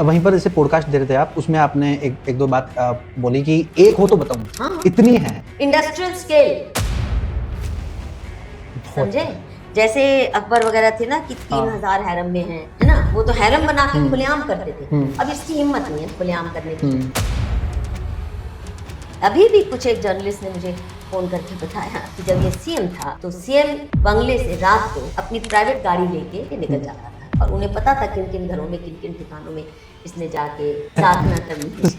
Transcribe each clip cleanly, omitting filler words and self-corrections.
वहीं पर जैसे पॉडकास्ट दे रहे थे आप, उसमें आपने एक दो बात बोली कि एक हो तो बताऊं। हाँ। इतनी है इंडस्ट्रियल स्केल, समझे? जैसे अकबर वगैरह थे ना कि 3000 हैरम में हैं, है ना? वो तो हैरम बना के खुलेआम करते थे। अब इसकी हिम्मत नहीं है खुलेआम करने की। अभी भी कुछ एक जर्नलिस्ट ने मुझे फोन करके बताया कि जब ये सीएम था तो सीएम बंगले से रात को अपनी प्राइवेट गाड़ी लेके निकल जाता था और उन्हें पता था किन किन घरों में, किन किन ठिकानों में इसने जाके साधना करनी है।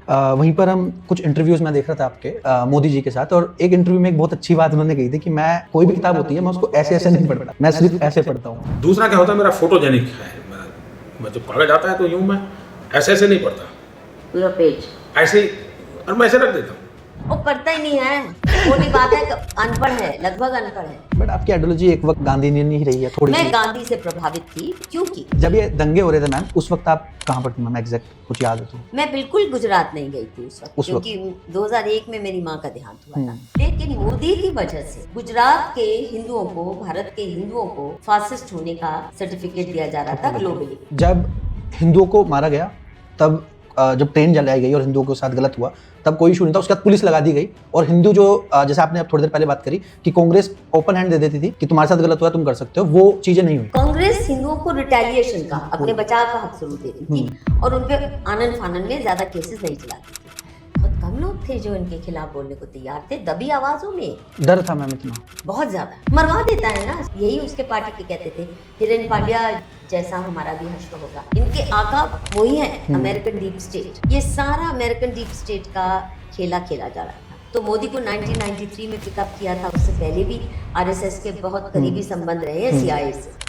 वहीं पर हम कुछ इंटरव्यूज में देख रहा था आपके मोदी जी के साथ, और एक इंटरव्यू में एक बहुत अच्छी बात उन्होंने कही थी कि मैं कोई भी किताब होती है मैं उसको ऐसे ऐसे नहीं पढ़ता, मैं सिर्फ ऐसे पढ़ता हूँ। दूसरा क्या होता है, मेरा फोटोजेनिक है, मैं जब कागज आता है तो यूं मैं ऐसे ऐसे नहीं पढ़ता, पूरा पेज ऐसे ही, और मैं ऐसे रख देता हूँ। वो पढ़ता ही नहीं है, वो नहीं बात है, अनपढ़ है, लगभग अनपढ़ है। बट आपकी आइडियोलॉजी एक वक्त गांधीनियन ही रही है थोड़ी मैं सी। गांधी से प्रभावित थी, क्योंकि जब ये दंगे हो रहे थे मैम, उस वक्त आप कहाँ पर थी मैम? एग्जैक्ट कुछ याद है तो? मैं बिल्कुल गुजरात नहीं गई थी उस वक्त, क्योंकि 2001 में मेरी माँ का देहांत हुआ था। लेकिन मोदी की वजह से गुजरात के हिंदुओं को, भारत के हिंदुओं को फासिस्ट होने का सर्टिफिकेट दिया जा रहा था ग्लोबली। जब हिंदुओं को मारा गया, तब जब ट्रेन जलाई गई और हिंदुओं के साथ गलत हुआ, तब कोई इशू नहीं था। उसके बाद पुलिस लगा दी गई, और हिंदू जो जैसे आपने अब थोड़ी देर पहले बात करी कि कांग्रेस ओपन हैंड दे देती थी कि तुम्हारे साथ गलत हुआ तुम कर सकते हो, वो चीजें नहीं हुई। कांग्रेस हिंदुओं को रिटेलिएशन का, अपने बचाव का हक जरूर देती थी और उनपे आनन फानन में ज्यादा केसेस नहीं चलाती थी। बहुत कम लोग थे जो इनके खिलाफ बोलने को तैयार थे, दबी आवाजों में। डर था मैम इतना? बहुत ज्यादा। मरवा देता है ना, यही उसके पार्टी के कहते थे, हिरेन पांड्या जैसा हमारा भी हश्र होगा। इनके आका वही है, अमेरिकन डीप स्टेट। ये सारा अमेरिकन डीप स्टेट का खेला खेला जा रहा था। तो मोदी को 1993 में पिकअप किया था, उससे पहले भी आरएसएस के बहुत करीबी संबंध रहे हैं सीआईए से।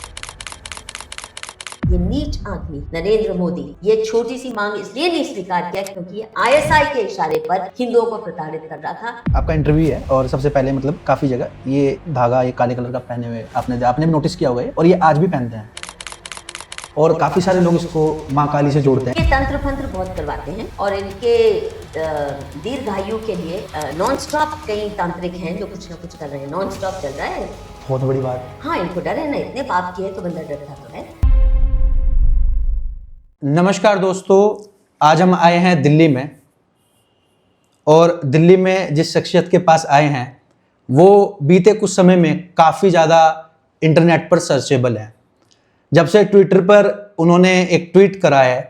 ये नीच आदमी नरेंद्र मोदी ये छोटी सी मांग इसलिए नहीं स्वीकार किया क्योंकि ये आईएसआई के इशारे पर हिंदुओं को प्रताड़ित कर रहा था। आपका इंटरव्यू है, और सबसे पहले मतलब काफी जगह ये धागा, ये काले कलर का पहने हुए आपने भी नोटिस किया होगा, और ये आज भी पहनते हैं, और काफी सारे लोग इसको माँ काली से जोड़ते हैं। ये तंत्र फंत्र बहुत करवाते हैं, और इनके दीर्घायु के लिए नॉन स्टॉप कई तांत्रिक हैं जो कुछ ना कुछ कर रहे हैं, नॉन स्टॉप चल रहा है। बहुत बड़ी बात। हाँ, इनको डर है ना, इतने पाप किए तो बंदा डरता तो है। नमस्कार दोस्तों, आज हम आए हैं दिल्ली में, और दिल्ली में जिस शख्सियत के पास आए हैं वो बीते कुछ समय में काफ़ी ज़्यादा इंटरनेट पर सर्चेबल है। जब से ट्विटर पर उन्होंने एक ट्वीट करा है,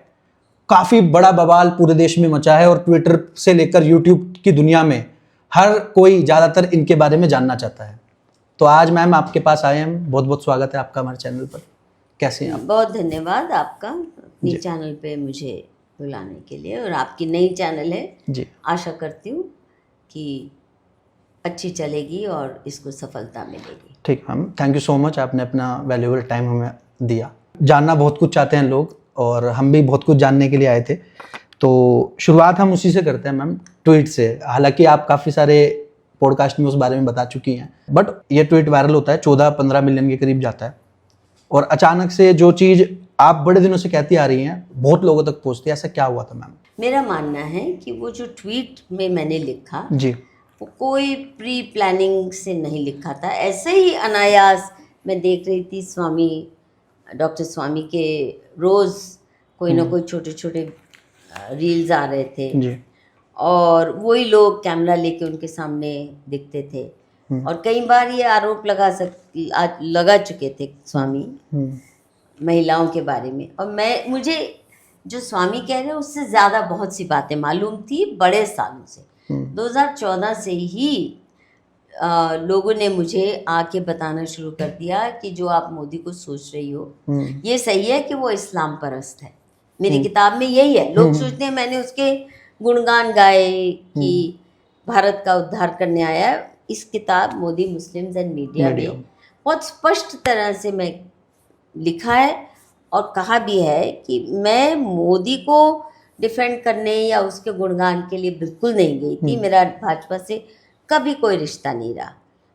काफ़ी बड़ा बवाल पूरे देश में मचा है, और ट्विटर से लेकर यूट्यूब की दुनिया में हर कोई ज़्यादातर इनके बारे में जानना चाहता है। तो आज मैम आपके पास आए हैं, बहुत बहुत स्वागत है आपका हमारे चैनल पर। कैसे हैं आप? बहुत धन्यवाद आपका अपनी चैनल पे मुझे बुलाने के लिए, और आपकी नई चैनल है जी, आशा करती हूँ कि अच्छी चलेगी और इसको सफलता मिलेगी। ठीक ma'am, thank you so much, आपने अपना वैल्यूएबल टाइम हमें दिया। जानना बहुत कुछ चाहते हैं लोग, और हम भी बहुत कुछ जानने के लिए आए थे, तो शुरुआत हम उसी से करते हैं मैम, ट्वीट से। हालांकि आप काफ़ी सारे पॉडकास्ट में उस बारे में बता चुकी हैं, बट ये ट्वीट वायरल होता है, 14-15 मिलियन के करीब जाता है, और अचानक से जो चीज़ आप बड़े दिनों से कहती आ रही हैं बहुत लोगों तक पहुंचती है। ऐसा क्या हुआ था मैम? मेरा मानना है कि वो जो ट्वीट में मैंने लिखा जी, वो कोई प्री प्लानिंग से नहीं लिखा था, ऐसे ही अनायास मैं देख रही थी स्वामी डॉक्टर स्वामी के रोज़ कोई ना कोई छोटे छोटे रील्स आ रहे थे जी, और वही लोग कैमरा लेके उनके सामने दिखते थे, और कई बार ये आरोप लगा चुके थे स्वामी महिलाओं के बारे में, और मुझे जो स्वामी कह रहे हैं उससे ज़्यादा बहुत सी बातें मालूम थी बड़े सालों से। 2014 से ही लोगों ने मुझे आके बताना शुरू कर दिया कि जो आप मोदी को सोच रही हो ये सही है कि वो इस्लाम परस्त है। मेरी किताब में यही है। लोग सोचते हैं मैंने उसके गुणगान गाए कि भारत का उद्धार करने आया है। इस किताब मोदी मुस्लिम्स एंड मीडिया में बहुत स्पष्ट तरह से मैं लिखा है और कहा भी है कि मैं मोदी को डिफेंड करने या उसके गुणगान के लिए बिल्कुल नहीं गई थी। मेरा भाजपा से कभी कोई रिश्ता नहीं रहा,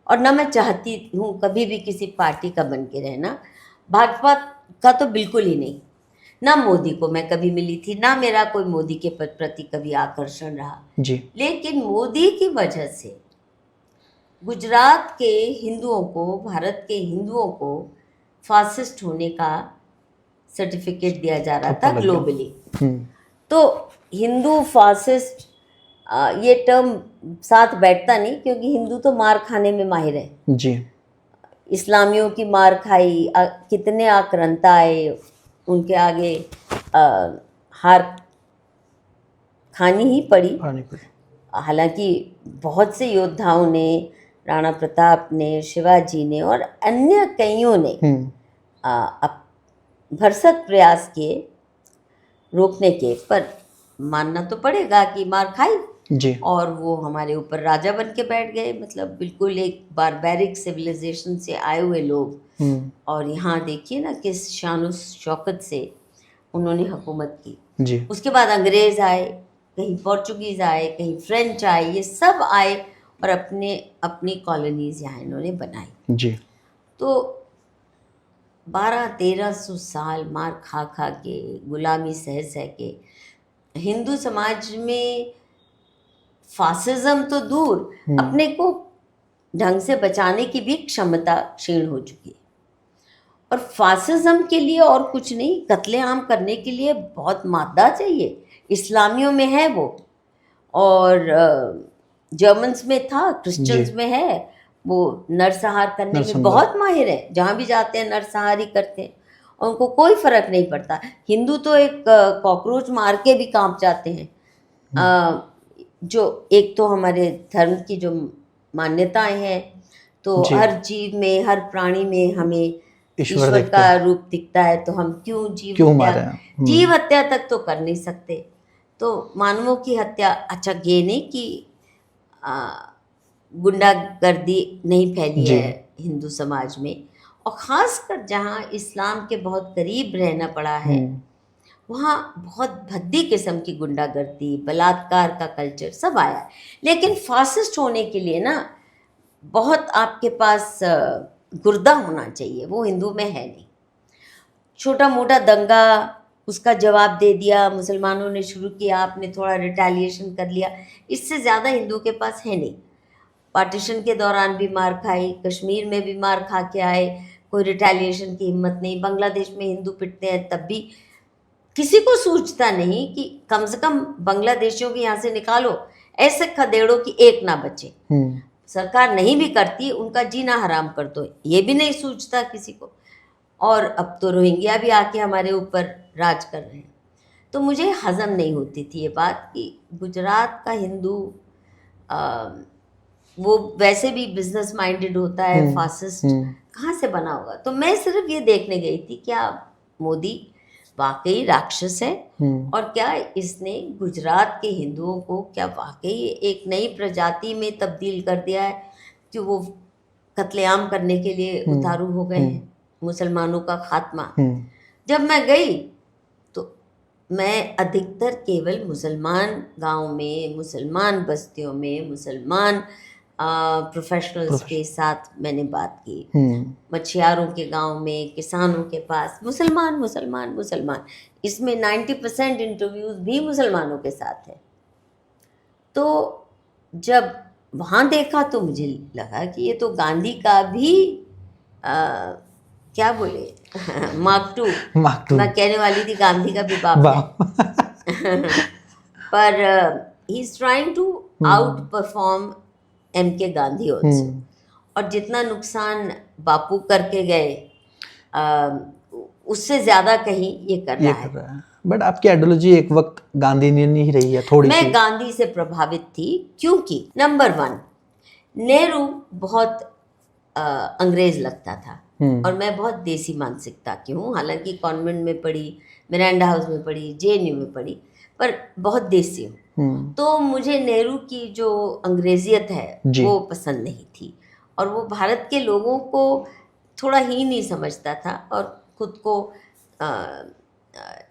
और ना मैं चाहती हूँ कभी भी किसी पार्टी का बन के रहना। भाजपा का तो बिल्कुल ही नहीं, ना मोदी को मैं कभी मिली थी, ना मेरा कोई मोदी के प्रति कभी आकर्षण रहा जी। लेकिन मोदी की वजह से गुजरात के हिंदुओं को, भारत के हिंदुओं को फासिस्ट होने का सर्टिफिकेट दिया जा रहा ठप्पा था लग गया। ग्लोबली। हम्म, तो हिंदू फासिस्ट ये टर्म साथ बैठता नहीं, क्योंकि हिंदू तो मार खाने में माहिर है। जी। इस्लामियों की मार खाई, कितने आक्रांता आए, उनके आगे हार खानी ही पड़ी। पानीपत। हालांकि बहुत से योद्धाओं ने, राणा प्रताप ने, शिवाजी ने और अन्य कईयों ने भरसक प्रयास किए रोकने के, पर मानना तो पड़ेगा कि मार खाई। जी। और वो हमारे ऊपर राजा बन के बैठ गए, मतलब बिल्कुल एक बारबैरिक सिविलाइजेशन से आए हुए लोग। और यहाँ देखिए ना किस शान शौकत से उन्होंने हुकूमत की। जी। उसके बाद अंग्रेज़ आए, कहीं पोर्चुगीज़ आए, कहीं फ्रेंच आए, ये सब आए और अपनी कॉलोनीज़ यहाँ इन्होंने बनाई। जी। तो 1200-1300 साल मार खा खा के, गुलामी सह सह के, हिंदू समाज में फासिज्म तो दूर, अपने को ढंग से बचाने की भी क्षमता क्षीण हो चुकी है। और फासिज्म के लिए और कुछ नहीं, कत्लेआम करने के लिए बहुत मादा चाहिए। इस्लामियों में है वो, और जर्मन्स में था, क्रिश्चियंस में है। वो नरसंहार करने में बहुत माहिर है, जहाँ भी जाते हैं नरसंहार ही करते हैं, और उनको कोई फर्क नहीं पड़ता। हिंदू तो एक कॉकरोच मार के भी कांप जाते हैं। जो एक तो हमारे धर्म की जो मान्यताएं हैं, तो हर जीव में, हर प्राणी में हमें ईश्वर का रूप दिखता है, तो हम क्यों जीव हत्या तक तो कर नहीं सकते। तो मानवों की हत्या, अच्छा ये नहीं कि गुंडागर्दी नहीं फैली है हिंदू समाज में, और ख़ासकर जहाँ इस्लाम के बहुत करीब रहना पड़ा है, वहाँ बहुत भद्दी किस्म की गुंडागर्दी, बलात्कार का कल्चर सब आया है। लेकिन फासिस्ट होने के लिए ना बहुत आपके पास गुर्दा होना चाहिए, वो हिंदू में है नहीं। छोटा मोटा दंगा, उसका जवाब दे दिया, मुसलमानों ने शुरू किया, आपने थोड़ा रिटेलिएशन कर लिया, इससे ज़्यादा हिंदू के पास है नहीं। पार्टीशन के दौरान भी मार खाई, कश्मीर में भी मार खा के आए, कोई रिटेलिएशन की हिम्मत नहीं। बांग्लादेश में हिंदू पिटते हैं तब भी किसी को सूझता नहीं कि कम से कम बांग्लादेशियों को यहाँ से निकालो, ऐसे खदेड़ो कि एक ना बचे। सरकार नहीं भी करती, उनका जीना हराम कर दो, ये भी नहीं सूझता किसी को। और अब तो रोहिंग्या भी आके हमारे ऊपर राज कर रहे हैं। तो मुझे हजम नहीं होती थी ये बात कि गुजरात का हिंदू वो वैसे भी बिजनेस माइंडेड होता है, फासिस्ट कहाँ से बना होगा। तो मैं सिर्फ ये देखने गई थी क्या मोदी वाकई राक्षस है, और क्या इसने गुजरात के हिंदुओं को क्या वाकई एक नई प्रजाति में तब्दील कर दिया है कि वो कत्लेआम करने के लिए उतारू हो गए हैं, मुसलमानों का खात्मा। जब मैं गई तो मैं अधिकतर केवल मुसलमान गांव में, मुसलमान बस्तियों में, मुसलमान प्रोफेशनल्स के साथ मैंने बात की। मछुआरों के गांव में, किसानों के पास, मुसलमान मुसलमान मुसलमान। इसमें 90% इंटरव्यूज भी मुसलमानों के साथ है। तो जब वहाँ देखा तो मुझे लगा कि ये तो गांधी का भी क्या बोले मार्क टू मैं कहने वाली थी, गांधी का भी बाप है। पर he is trying to outperform MK Gandhi also. और जितना नुकसान बापू करके गए उससे ज्यादा कहीं ये कर रहा है। बट आपकी आइडियोलॉजी एक वक्त गांधीनियन ही रही है थोड़ी मैं गांधी से प्रभावित थी, क्योंकि नंबर 1 नेहरू बहुत अंग्रेज लगता था, और मैं बहुत देसी मानसिकता की हूँ। हालांकि कॉन्वेंट में पढ़ी, मिरांडा हाउस में पढ़ी, JNU में पढ़ी, पर बहुत देसी हूँ। तो मुझे नेहरू की जो अंग्रेजियत है वो पसंद नहीं थी, और वो भारत के लोगों को थोड़ा ही नहीं समझता था, और खुद को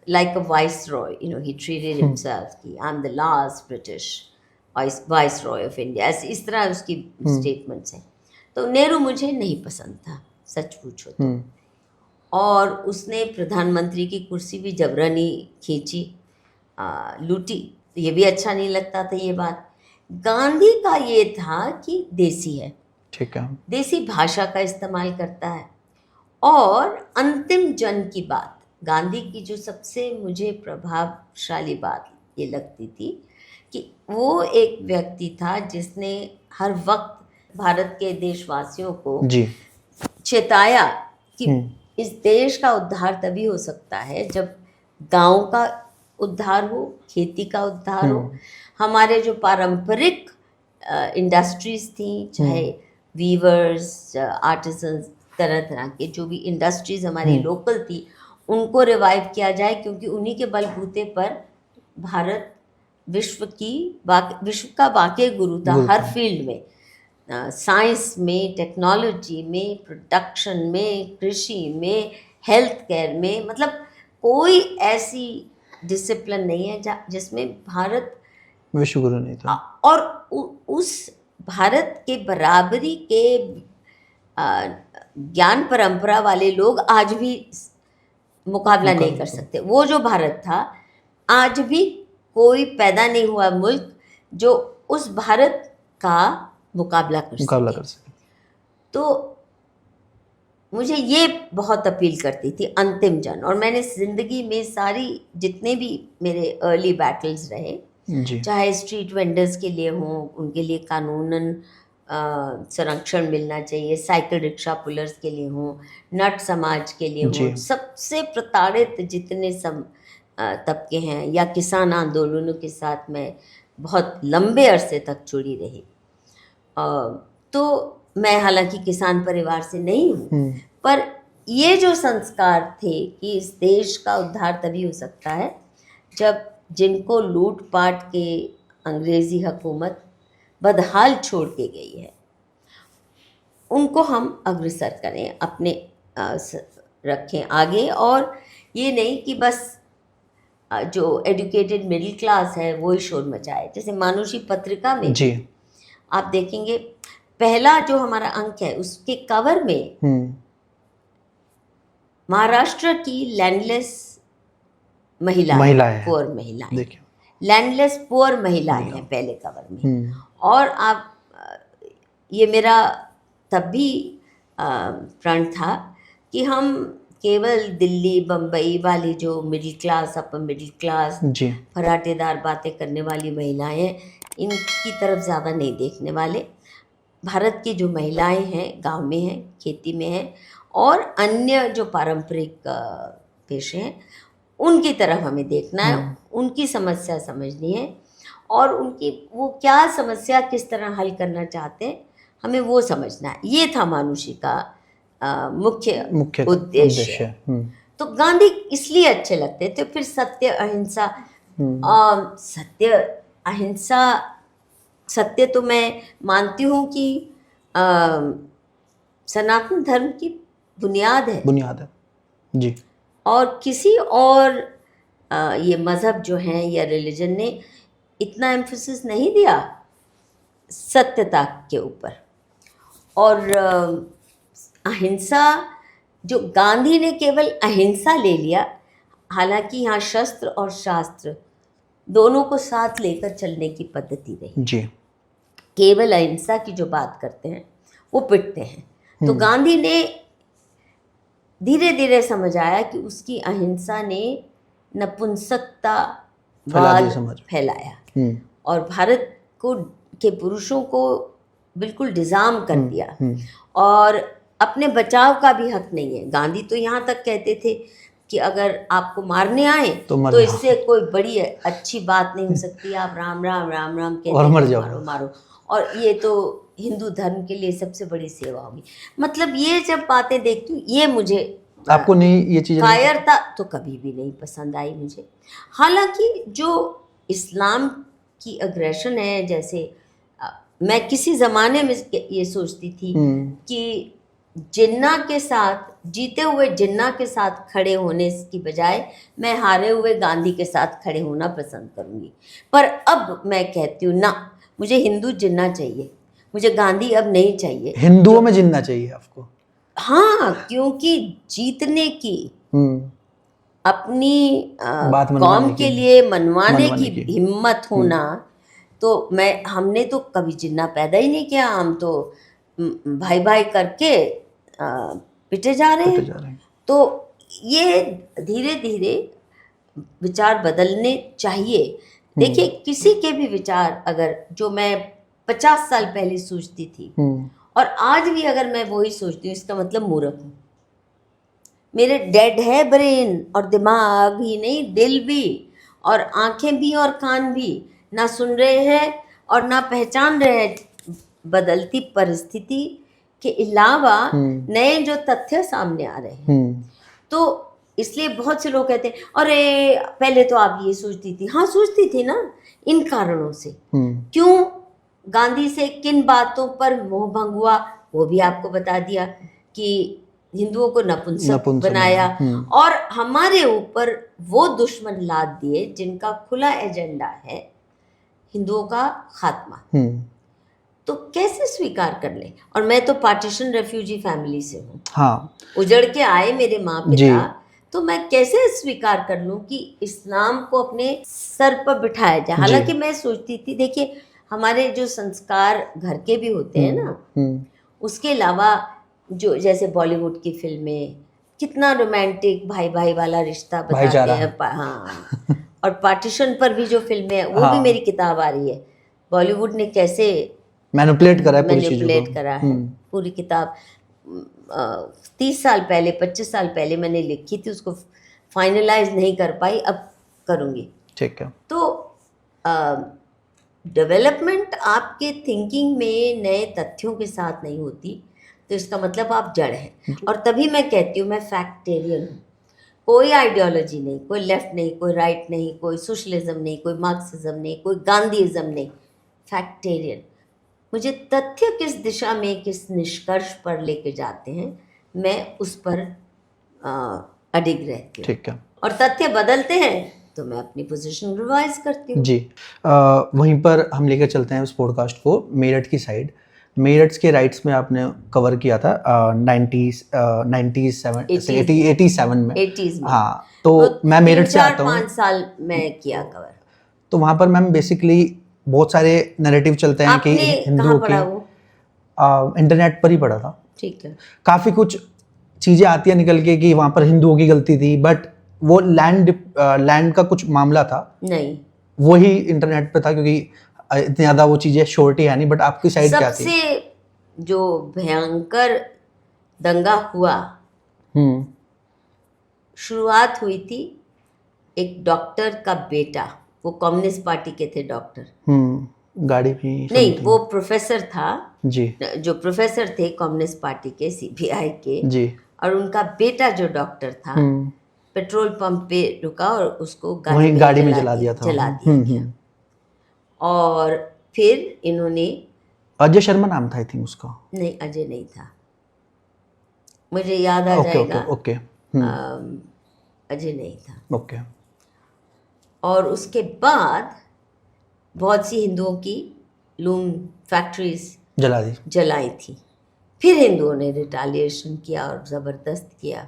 like a viceroy, you know, he treated himself कि I'm the last British viceroy of India, इस तरह उसकी स्टेटमेंट्स हैं। तो नेहरू मुझे नहीं पसंद था, सच पूछो तो। और उसने प्रधानमंत्री की कुर्सी भी जबरनी खींची, लूटी, ये भी अच्छा नहीं लगता था ये बात। गांधी का ये था कि देसी है, ठीक है, देसी भाषा का इस्तेमाल करता है, और अंतिम जन की बात गांधी की जो सबसे मुझे प्रभावशाली बात ये लगती थी कि वो एक व्यक्ति था जिसने हर वक्त भारत के देशवासियों को जी। चेताया कि इस देश का उद्धार तभी हो सकता है जब गांव का उद्धार हो, खेती का उद्धार हो, हमारे जो पारंपरिक इंडस्ट्रीज थी, चाहे वीवर्स, आर्टिसंस, तरह तरह के जो भी इंडस्ट्रीज हमारी लोकल थी, उनको रिवाइव किया जाए, क्योंकि उन्हीं के बलबूते पर भारत विश्व का वाकई गुरु था हर फील्ड में, साइंस में, टेक्नोलॉजी में, प्रोडक्शन में, कृषि में, हेल्थ केयर में। मतलब कोई ऐसी डिसिप्लिन नहीं है जिसमें भारत विश्व गुरु नहीं था। और उस भारत के बराबरी के ज्ञान परंपरा वाले लोग आज भी मुकाबला नहीं कर सकते। वो जो भारत था, आज भी कोई पैदा नहीं हुआ मुल्क जो उस भारत का मुकाबला कर सके। तो मुझे ये बहुत अपील करती थी अंतिम जन, और मैंने ज़िंदगी में सारी जितने भी मेरे अर्ली बैटल्स रहे, चाहे स्ट्रीट वेंडर्स के लिए हों, उनके लिए कानूनन संरक्षण मिलना चाहिए, साइकिल रिक्शा पुलर्स के लिए हों, नट समाज के लिए हों, सबसे प्रताड़ित जितने तबके हैं, या किसान आंदोलनों के साथ मैं बहुत लंबे अरसे तक जुड़ी रही। तो मैं हालांकि किसान परिवार से नहीं हूँ, पर ये जो संस्कार थे कि इस देश का उद्धार तभी हो सकता है जब जिनको लूट पाट के अंग्रेज़ी हुकूमत बदहाल छोड़ के गई है, उनको हम अग्रसर करें, अपने रखें आगे। और ये नहीं कि बस जो एजुकेटेड मिडिल क्लास है वो ही शोर मचाए। जैसे मानुषी पत्रिका में जी आप देखेंगे, पहला जो हमारा अंक है उसके कवर में महाराष्ट्र की लैंडलेस महिलाएं, पुअर महिलाएं, लैंडलेस पुअर महिलाएं हैं पहले कवर में। और आप, ये मेरा तब भी प्रण था कि हम केवल दिल्ली बम्बई वाली जो middle class, upper middle class, फराटेदार बातें करने वाली महिलाएं हैं, इनकी तरफ ज़्यादा नहीं देखने वाले। भारत की जो महिलाएं हैं, गांव में हैं, खेती में हैं, और अन्य जो पारंपरिक पेशे हैं, उनकी तरफ हमें देखना है, उनकी समस्या समझनी है, और उनकी वो क्या समस्या किस तरह हल करना चाहते हैं, हमें वो समझना है। ये था मानुषी का मुख्य उद्देश्य। तो गांधी इसलिए अच्छे लगते थे। फिर सत्य अहिंसा, सत्य तो मैं मानती हूँ कि सनातन धर्म की बुनियाद है जी। और किसी और ये मज़हब जो हैं या रिलीजन ने इतना एम्फेसिस नहीं दिया सत्यता के ऊपर। और अहिंसा, जो गांधी ने केवल अहिंसा ले लिया, हालांकि यहाँ शस्त्र और शास्त्र दोनों को साथ लेकर चलने की पद्धति रही जी। केवल अहिंसा की जो बात करते हैं वो पिटते हैं। तो गांधी ने धीरे धीरे समझ आया कि उसकी अहिंसा ने नपुंसकतावाद फैलाया और भारत के पुरुषों को बिल्कुल डिजाम कर दिया, और अपने बचाव का भी हक नहीं है। गांधी तो यहाँ तक कहते थे कि अगर आपको मारने आए तो इससे कोई बड़ी अच्छी बात नहीं हो सकती, आप राम राम राम राम कहते और मारो मारो, और ये तो हिंदू धर्म के लिए सबसे बड़ी सेवा होगी। मतलब ये जब बातें देखती हूँ, ये मुझे, आपको नहीं ये चीज़, कायरता तो कभी भी नहीं पसंद आई मुझे। हालांकि जो इस्लाम की अग्रेशन है, जैसे मैं किसी ज़माने में ये सोचती थी कि जिन्ना के साथ, जीते हुए जिन्ना के साथ खड़े होने की बजाय मैं हारे हुए गांधी के साथ खड़े होना पसंद करूँगी। पर अब मैं कहती हूँ ना, मुझे हिंदू जिन्ना चाहिए, मुझे गांधी अब नहीं चाहिए। हिंदुओं में जिन्ना चाहिए आपको? हाँ, क्योंकि जीतने की, अपनी कौम के लिए मनवाने की हिम्मत होना, तो हमने तो कभी जिन्ना पैदा ही नहीं किया। हम तो भाई भाई करके पिटे जा रहे हैं। तो ये धीरे धीरे विचार बदलने चाहिए। देखिए, किसी के भी विचार अगर जो मैं 50 साल पहले सोचती थी और आज भी अगर मैं वही सोचती हूँ, इसका मतलब मूर्ख हूँ। मेरे डेड है ब्रेन और दिमाग ही नहीं, दिल भी और आंखें भी और कान भी, ना सुन रहे हैं और ना पहचान रहे हैं बदलती परिस्थिति के अलावा नए जो तथ्य सामने आ रहे हैं। तो इसलिए बहुत से लोग कहते हैं अरे पहले तो आप ये सोचती थी। हाँ, सोचती थी ना, इन कारणों से। क्यों गांधी से किन बातों पर मोह भंग हुआ वो भी आपको बता दिया, कि हिंदुओं को नपुंसक बनाया और हमारे ऊपर वो दुश्मन लाद दिए जिनका खुला एजेंडा है हिंदुओं का खात्मा। तो कैसे स्वीकार कर ले? और मैं तो पार्टीशन रेफ्यूजी फैमिली से हूँ। हाँ, उजड़ के आए मेरे माँ पिता, तो मैं कैसे स्वीकार कर लूँ कि इस्लाम को अपने सर पर बिठाया जाए? हालांकि मैं सोचती थी, देखिए हमारे जो संस्कार घर के भी होते हैं ना, उसके अलावा जो जैसे बॉलीवुड की फिल्में कितना रोमांटिक भाई भाई वाला रिश्ता बताते हैं। हाँ, और पार्टीशन पर भी जो फिल्में हैं वो भी मेरी किताब आ रही है। बॉलीवुड ने कैसे मैनिपुलेट करा है पूरी किताब। 30 साल पहले 25 साल पहले मैंने लिखी थी, उसको फाइनलाइज नहीं कर पाई, अब करूँगी। ठीक है। तो डेवलपमेंट आपके थिंकिंग में नए तथ्यों के साथ नहीं होती, तो इसका मतलब आप जड़ हैं। और तभी मैं कहती हूँ मैं फैक्टेरियन हूँ। कोई आइडियोलॉजी नहीं, कोई लेफ्ट नहीं, कोई राइट नहीं, कोई सोशलिज्म नहीं, कोई मार्क्सिज्म नहीं, कोई गांधीइज्म नहीं, फैक्टेरियन। मुझे तथ्य किस दिशा में किस निष्कर्ष पर लेके जाते हैं, मैं उस पर अडिग रहती हूँ। ठीक है। और तथ्य बदलते हैं तो मैं अपनी पोजीशन रिवाइज करती हूँ। जी, वहीं पर हम लेकर चलते हैं उस पॉडकास्ट को मेरठ की साइड। मेरठ के राइट्स में आपने कवर किया था 87 में। 80s में। हाँ, तो मैं मेरठ से आता हूँ। 4-5 साल मैं किया कवर। तो वहाँ पर मैम बेसिकली बहुत सारे नैरेटिव चलते हैं कि हिंदुओं के, इंटरनेट पर ही पढ़ा था। ठीक है। काफ़ी कुछ चीज़ें आती हैं निकल के कि वहाँ पर हिंदुओं की गलती थी, बट वो लैंड का कुछ मामला था नहीं, वही इंटरनेट पे था, क्योंकि इतनी ज़्यादा वो चीज़ें श्योरिटी है नहीं। बट आपकी साइड क्या थी? सबसे जो भयंकर दंगा हुआ, शुरुआत हुई थी एक डॉक्टर का बेटा, वो कम्युनिस्ट पार्टी के थे डॉक्टर, गाड़ी भी नहीं, वो प्रोफेसर था जी, जो प्रोफेसर थे कम्युनिस्ट पार्टी के, सीपीआई के जी, और उनका बेटा जो डॉक्टर था पेट्रोल पंप पे रुका और उसको गाड़ी में जला दिया गया। और फिर इन्होंने, अजय शर्मा नाम था आई थिंक उसका। नहीं, अजय नहीं था, मुझे याद आ जाएगा। ओके, अजय नहीं था। ओके। और उसके बाद बहुत सी हिंदुओं की लूम फैक्ट्रीज जलाई थी। फिर हिंदुओं ने रिटालिएशन किया और ज़बरदस्त किया।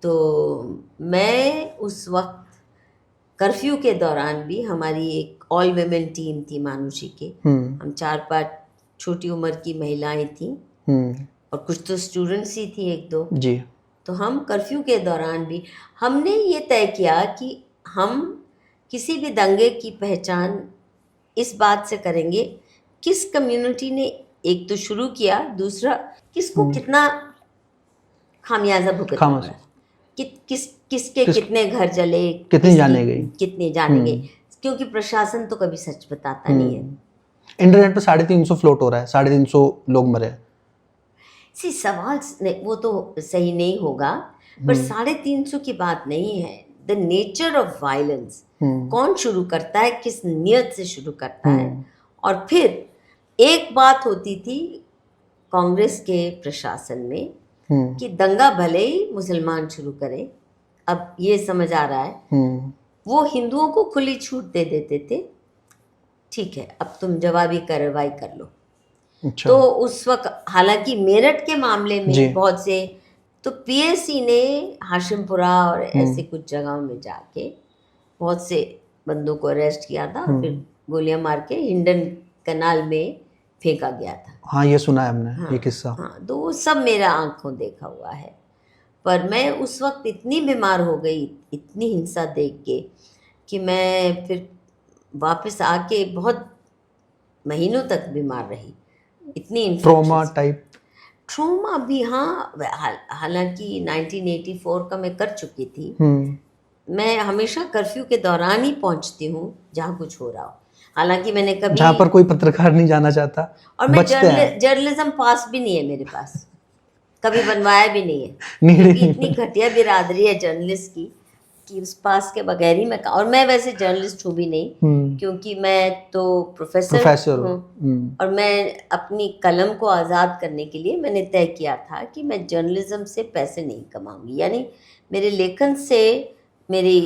तो मैं उस वक्त कर्फ्यू के दौरान भी, हमारी एक ऑल वेमेन टीम थी मानुषी के, हम 4-5 छोटी उम्र की महिलाएं थीं और कुछ तो स्टूडेंट्स ही थी 1-2 जी। तो हम कर्फ्यू के दौरान भी हमने ये तय किया कि हम किसी भी दंगे की पहचान इस बात से करेंगे किस कम्युनिटी ने एक तो शुरू किया, दूसरा किसको कितना खामियाजा भुगतना पड़ा, किसके कितने घर जले, कितनी जाने गई, क्योंकि प्रशासन तो कभी सच बताता नहीं है। इंटरनेट पे 350 फ्लोट हो रहा है, 350 लोग मरे। सवाल नहीं, वो तो सही नहीं होगा, पर 350 की बात नहीं है। द नेचर ऑफ वायलेंस, कौन शुरू करता है, किस नियत से शुरू करता है। और फिर एक बात होती थी कांग्रेस के प्रशासन में कि दंगा भले ही मुसलमान शुरू करें, अब ये समझ आ रहा है, वो हिंदुओं को खुली छूट दे देते थे, ठीक है अब तुम जवाबी कार्रवाई कर लो। अच्छा। तो उस वक्त हालांकि मेरठ के मामले में बहुत से, तो पीएससी ने हाशिमपुरा और ऐसे कुछ जगहों में जाके बहुत से बंदों को अरेस्ट किया था और फिर गोलियां मार के हिंडन कनाल में फेंका गया था। हाँ, ये सुना है हमने। हाँ, ये किस्सा। हाँ, तो वो सब मेरा आंखों देखा हुआ है। पर मैं उस वक्त इतनी बीमार हो गई, इतनी हिंसा देख के, कि मैं फिर वापस आके बहुत महीनों तक बीमार रही। इतनी ट्रॉमा टाइप? ट्रॉमा भी, हाँ। हालांकि 1984 का मैं कर चुकी थी। मैं हमेशा कर्फ्यू के दौरान ही पहुंचती हूँ जहाँ कुछ हो रहा हो। हालांकि मैंने कभी, जहाँ पर कोई पत्रकार नहीं जाना चाहता, और मैं बचते हैं। जर्नलिज्म पास भी नहीं है मेरे पास, कभी बनवाया भी नहीं है, नहीं, क्योंकि इतनी घटिया बिरादरी है जर्नलिस्ट की कि उस पास के बगैर ही मैं, और मैं वैसे जर्नलिस्ट हूँ भी नहीं, क्योंकि मैं तो प्रोफेसर हूँ। और मैं अपनी कलम को आज़ाद करने के लिए मैंने तय किया था कि मैं जर्नलिज्म से पैसे नहीं कमाऊंगी, यानी मेरे लेखन से, मेरी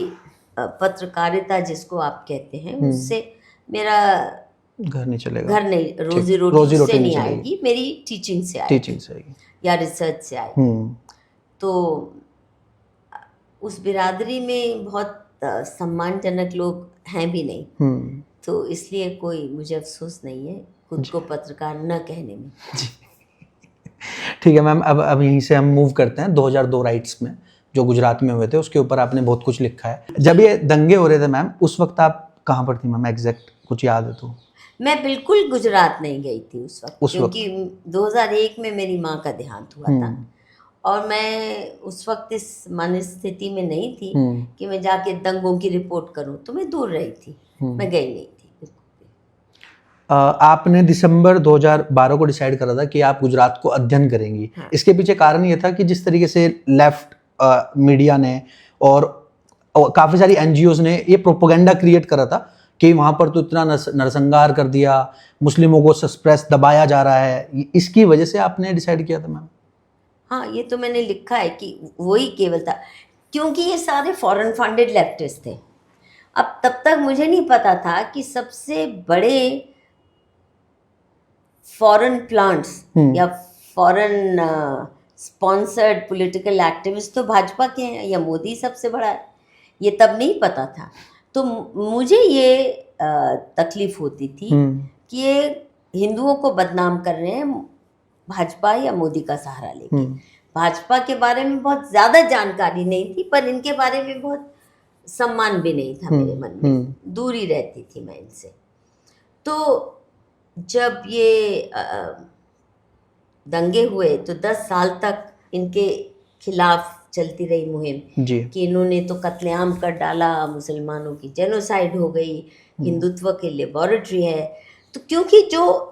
पत्रकारिता जिसको आप कहते हैं, उससे मेरा घर नहीं चलेगा, घर नहीं, रोजी रोटी से नहीं आएगी, मेरी टीचिंग से आएगी या रिसर्च से आएगी। तो उस बिरादरी में बहुत सम्मानजनक लोग हैं भी नहीं, तो इसलिए कोई मुझे अफसोस नहीं है खुद को पत्रकार न कहने में। ठीक है मैम, अब यहीं से हम मूव करते हैं 2002 राइट्स में, जो गुजरात में हुए थे, उसके ऊपर आपने बहुत कुछ लिखा है। जब ये दंगे हो रहे थे मैम, उस वक्त आप कहाँ पर थी मैम, एग्जैक्ट कुछ याद है तो? मैं बिल्कुल गुजरात नहीं गई थी उस वक्त, क्योंकि 2001 में मेरी माँ का देहांत हुआ था, और मैं उस वक्त इस मनस्थिति में नहीं थी कि मैं जाके दंगों की रिपोर्ट करूं, तो मैं दूर रही थी, मैं गई नहीं थी। आपने दिसंबर 2012 को डिसाइड करा था कि आप गुजरात को अध्ययन करेंगी। हाँ। इसके पीछे कारण ये था कि जिस तरीके से लेफ्ट मीडिया ने और काफ़ी सारी एनजीओज ने ये प्रोपेगेंडा क्रिएट करा था कि वहाँ पर तो इतना नरसंहार कर दिया, मुस्लिमों को सस्प्रेस दबाया जा रहा है, इसकी वजह से आपने डिसाइड किया था मैम? हाँ, ये तो मैंने लिखा है कि वही केवल था, क्योंकि ये सारे फॉरेन फंडेड लेफ्टिस्ट थे। अब तब तक मुझे नहीं पता था कि सबसे बड़े फॉरेन प्लांट्स या फॉरेन स्पॉन्सर्ड पॉलिटिकल एक्टिविस्ट तो भाजपा के हैं, या मोदी सबसे बड़ा है, ये तब नहीं पता था। तो मुझे ये तकलीफ होती थी कि ये हिंदुओं को बदनाम कर रहे हैं भाजपा या मोदी का सहारा लेके। भाजपा के बारे में बहुत ज़्यादा जानकारी नहीं थी, पर इनके बारे में बहुत सम्मान भी नहीं था मेरे मन में, दूरी रहती थी मैं इनसे। तो जब ये दंगे हुए तो 10 साल तक इनके खिलाफ चलती रही मुहिम कि इन्होंने तो कत्लेआम कर डाला, मुसलमानों की जेनोसाइड हो गई, हिंदुत्व के लेबोरेटरी है। तो क्योंकि जो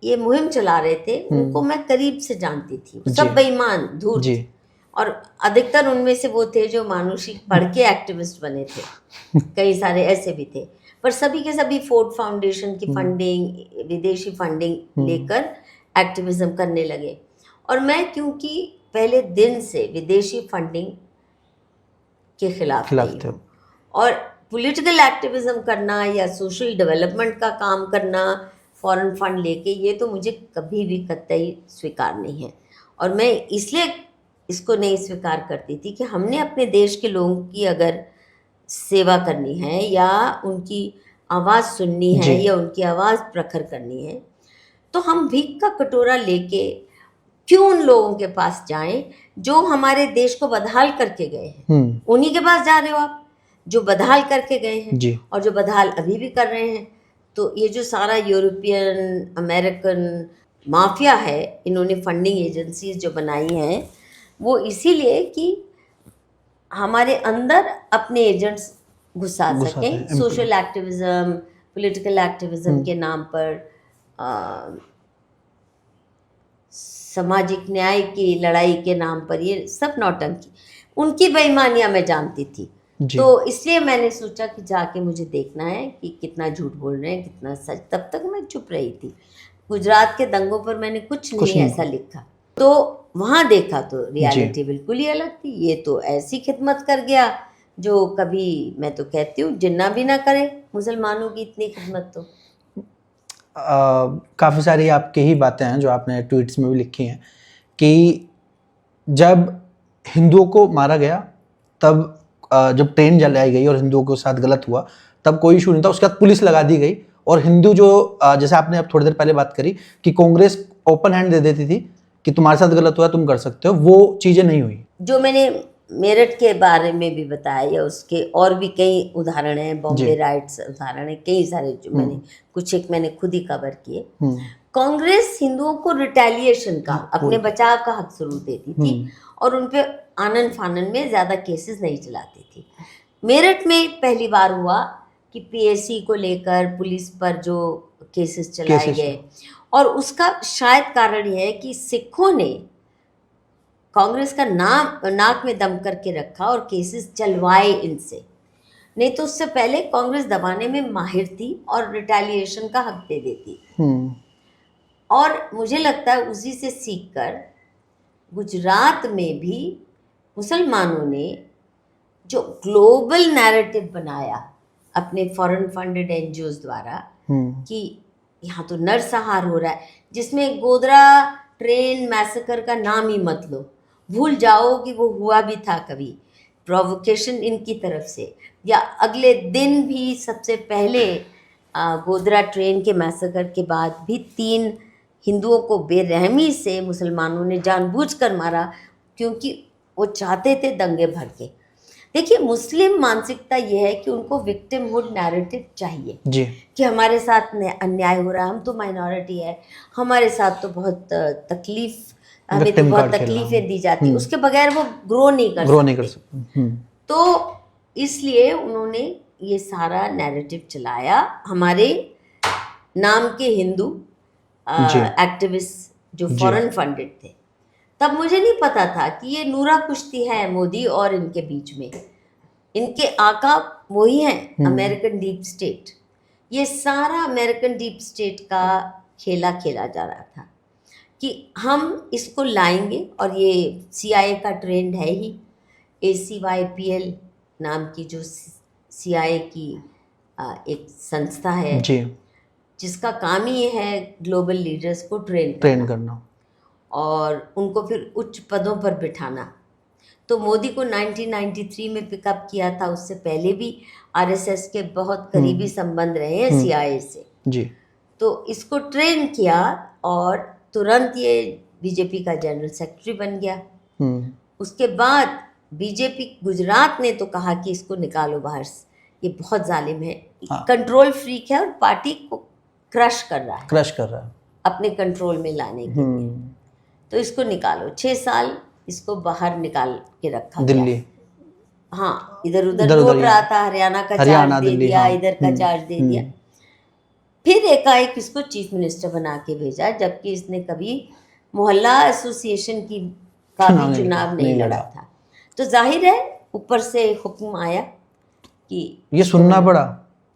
ये मुहिम चला रहे थे उनको मैं करीब से जानती थी, सब बेईमान धूर्त, और अधिकतर उनमें से वो थे जो मानुषिक पढ़ के एक्टिविस्ट बने थे, कई सारे ऐसे भी थे, पर सभी के सभी फोर्ड फाउंडेशन की फंडिंग, विदेशी फंडिंग लेकर एक्टिविज्म करने लगे। और मैं क्योंकि पहले दिन से विदेशी फंडिंग के खिलाफ थी, और पॉलिटिकल एक्टिविज्म करना या सोशल डेवलपमेंट का काम करना फॉरेन फंड लेके, ये तो मुझे कभी भी कतई स्वीकार नहीं है। और मैं इसलिए इसको नहीं स्वीकार करती थी कि हमने अपने देश के लोगों की अगर सेवा करनी है या उनकी आवाज़ सुननी है या उनकी आवाज़ प्रखर करनी है, तो हम भीख का कटोरा लेके क्यों उन लोगों के पास जाएं जो हमारे देश को बदहाल करके गए हैं। उन्हीं के पास जा रहे हो आप जो बदहाल करके गए हैं और जो बदहाल अभी भी कर रहे हैं। तो ये जो सारा यूरोपियन अमेरिकन माफिया है, इन्होंने फंडिंग एजेंसीज जो बनाई हैं, वो इसीलिए कि हमारे अंदर अपने एजेंट्स घुसा सकें, सोशल एक्टिविज्म, पॉलिटिकल एक्टिविज्म के नाम पर, सामाजिक न्याय की लड़ाई के नाम पर, ये सब नौटंकी, उनकी बेईमानियां मैं जानती थी। तो इसलिए मैंने सोचा कि जाके मुझे देखना है कि कितना झूठ बोल रहे हैं, कितना सच। तब तक मैं चुप रही थी। गुजरात के दंगों पर मैंने कुछ नहीं ऐसा लिखा, तो वहाँ देखा तो रियलिटी बिल्कुल ही अलग थी। ये तो ऐसी खिदमत कर गया जो कभी, मैं तो कहती हूँ, जिन्ना भी ना करे मुसलमानों की इतनी खिदमत। तो काफ़ी सारी आपकी ही बातें हैं जो आपने ट्वीट्स में भी लिखी हैं कि जब हिंदुओं को मारा गया, तब जब ट्रेन जलाई गई और हिंदुओं के साथ गलत हुआ, तब कोई इशू नहीं था। उसके बाद पुलिस लगा दी गई और हिंदू जो, जैसे आपने अब थोड़ी देर पहले बात करी कि कांग्रेस ओपन हैंड दे देती थी कि तुम्हारे साथ गलत हुआ तुम कर सकते हो, वो चीज़ें नहीं हुई। जो मैंने मेरठ के बारे में भी बताया, या उसके और भी कई उदाहरण हैं, बॉम्बे राइट्स उदाहरण है, कई सारे जो मैंने कुछ एक मैंने खुद ही कवर किए। कांग्रेस हिंदुओं को रिटेलिएशन का, अपने बचाव का हक जरूर देती थी और उन पे आनन फानन में ज़्यादा केसेस नहीं चलाती थी। मेरठ में पहली बार हुआ कि पीएससी को लेकर पुलिस पर जो केसेस चलाए गए, और उसका शायद कारण यह है कि सिखों ने कांग्रेस का नाक में दम करके रखा और केसेस चलवाए इनसे। नहीं तो उससे पहले कांग्रेस दबाने में माहिर थी और रिटेलिएशन का हक दे देती। और मुझे लगता है उसी से सीखकर गुजरात में भी मुसलमानों ने जो ग्लोबल नैरेटिव बनाया अपने फॉरेन फंडेड एनजीओज द्वारा कि यहाँ तो नरसंहार हो रहा है, जिसमें गोधरा ट्रेन मैसेकर का नाम ही मत लो, भूल जाओ कि वो हुआ भी था कभी, प्रोवोकेशन इनकी तरफ से। या अगले दिन भी सबसे पहले गोधरा ट्रेन के मैसेकर के बाद भी 3 हिंदुओं को बेरहमी से मुसलमानों ने जानबूझकर मारा, क्योंकि वो चाहते थे दंगे भड़के। देखिए, मुस्लिम मानसिकता ये है कि उनको विक्टिमहुड नैरेटिव चाहिए जी, कि हमारे साथ अन्याय हो रहा है, हम तो माइनॉरिटी है, हमारे साथ तो बहुत तकलीफ, हमें तो बहुत तकलीफें दी जाती है, उसके बगैर वो ग्रो नहीं कर सकते। तो इसलिए उन्होंने ये सारा नैरेटिव चलाया। हमारे नाम के हिंदू एक्टिविस्ट जो फॉरेन फंडेड थे, तब मुझे नहीं पता था कि ये नूरा कुश्ती है मोदी और इनके बीच में, इनके आका वही हैं, अमेरिकन डीप स्टेट। ये सारा अमेरिकन डीप स्टेट का खेला खेला जा रहा था कि हम इसको लाएंगे, और ये CIA का ट्रेंड है ही, ACYPL नाम की जो CIA की एक संस्था है जी, जिसका काम ही ये है ग्लोबल लीडर्स को ट्रेन करना और उनको फिर उच्च पदों पर बिठाना। तो मोदी को 1993 में पिकअप किया था, उससे पहले भी RSS के बहुत करीबी संबंध रहे हैं CIA से जी। तो इसको ट्रेन किया और तुरंत ये बीजेपी का जनरल सेक्रेटरी बन गया। उसके बाद बीजेपी गुजरात ने तो कहा कि इसको निकालो बाहर से, ये बहुत जालिम है, कंट्रोल फ्रीक है और पार्टी को क्रश कर रहा है अपने कंट्रोल में लाने के लिए, तो इसको निकालो। 6 साल इसको बाहर निकाल के रखा दिल्ली गया। हाँ, इधर उधर लौट रहा था, हरियाणा का चार्ज दे दिया, इधर का चार्ज दे दिया, फिर एकाएक इसको चीफ मिनिस्टर बना के भेजा, जबकि इसने कभी मोहल्ला एसोसिएशन का भी चुनाव नहीं लड़ा था। तो जाहिर है ऊपर से हुक्म आया कि ये सुनना पड़ा,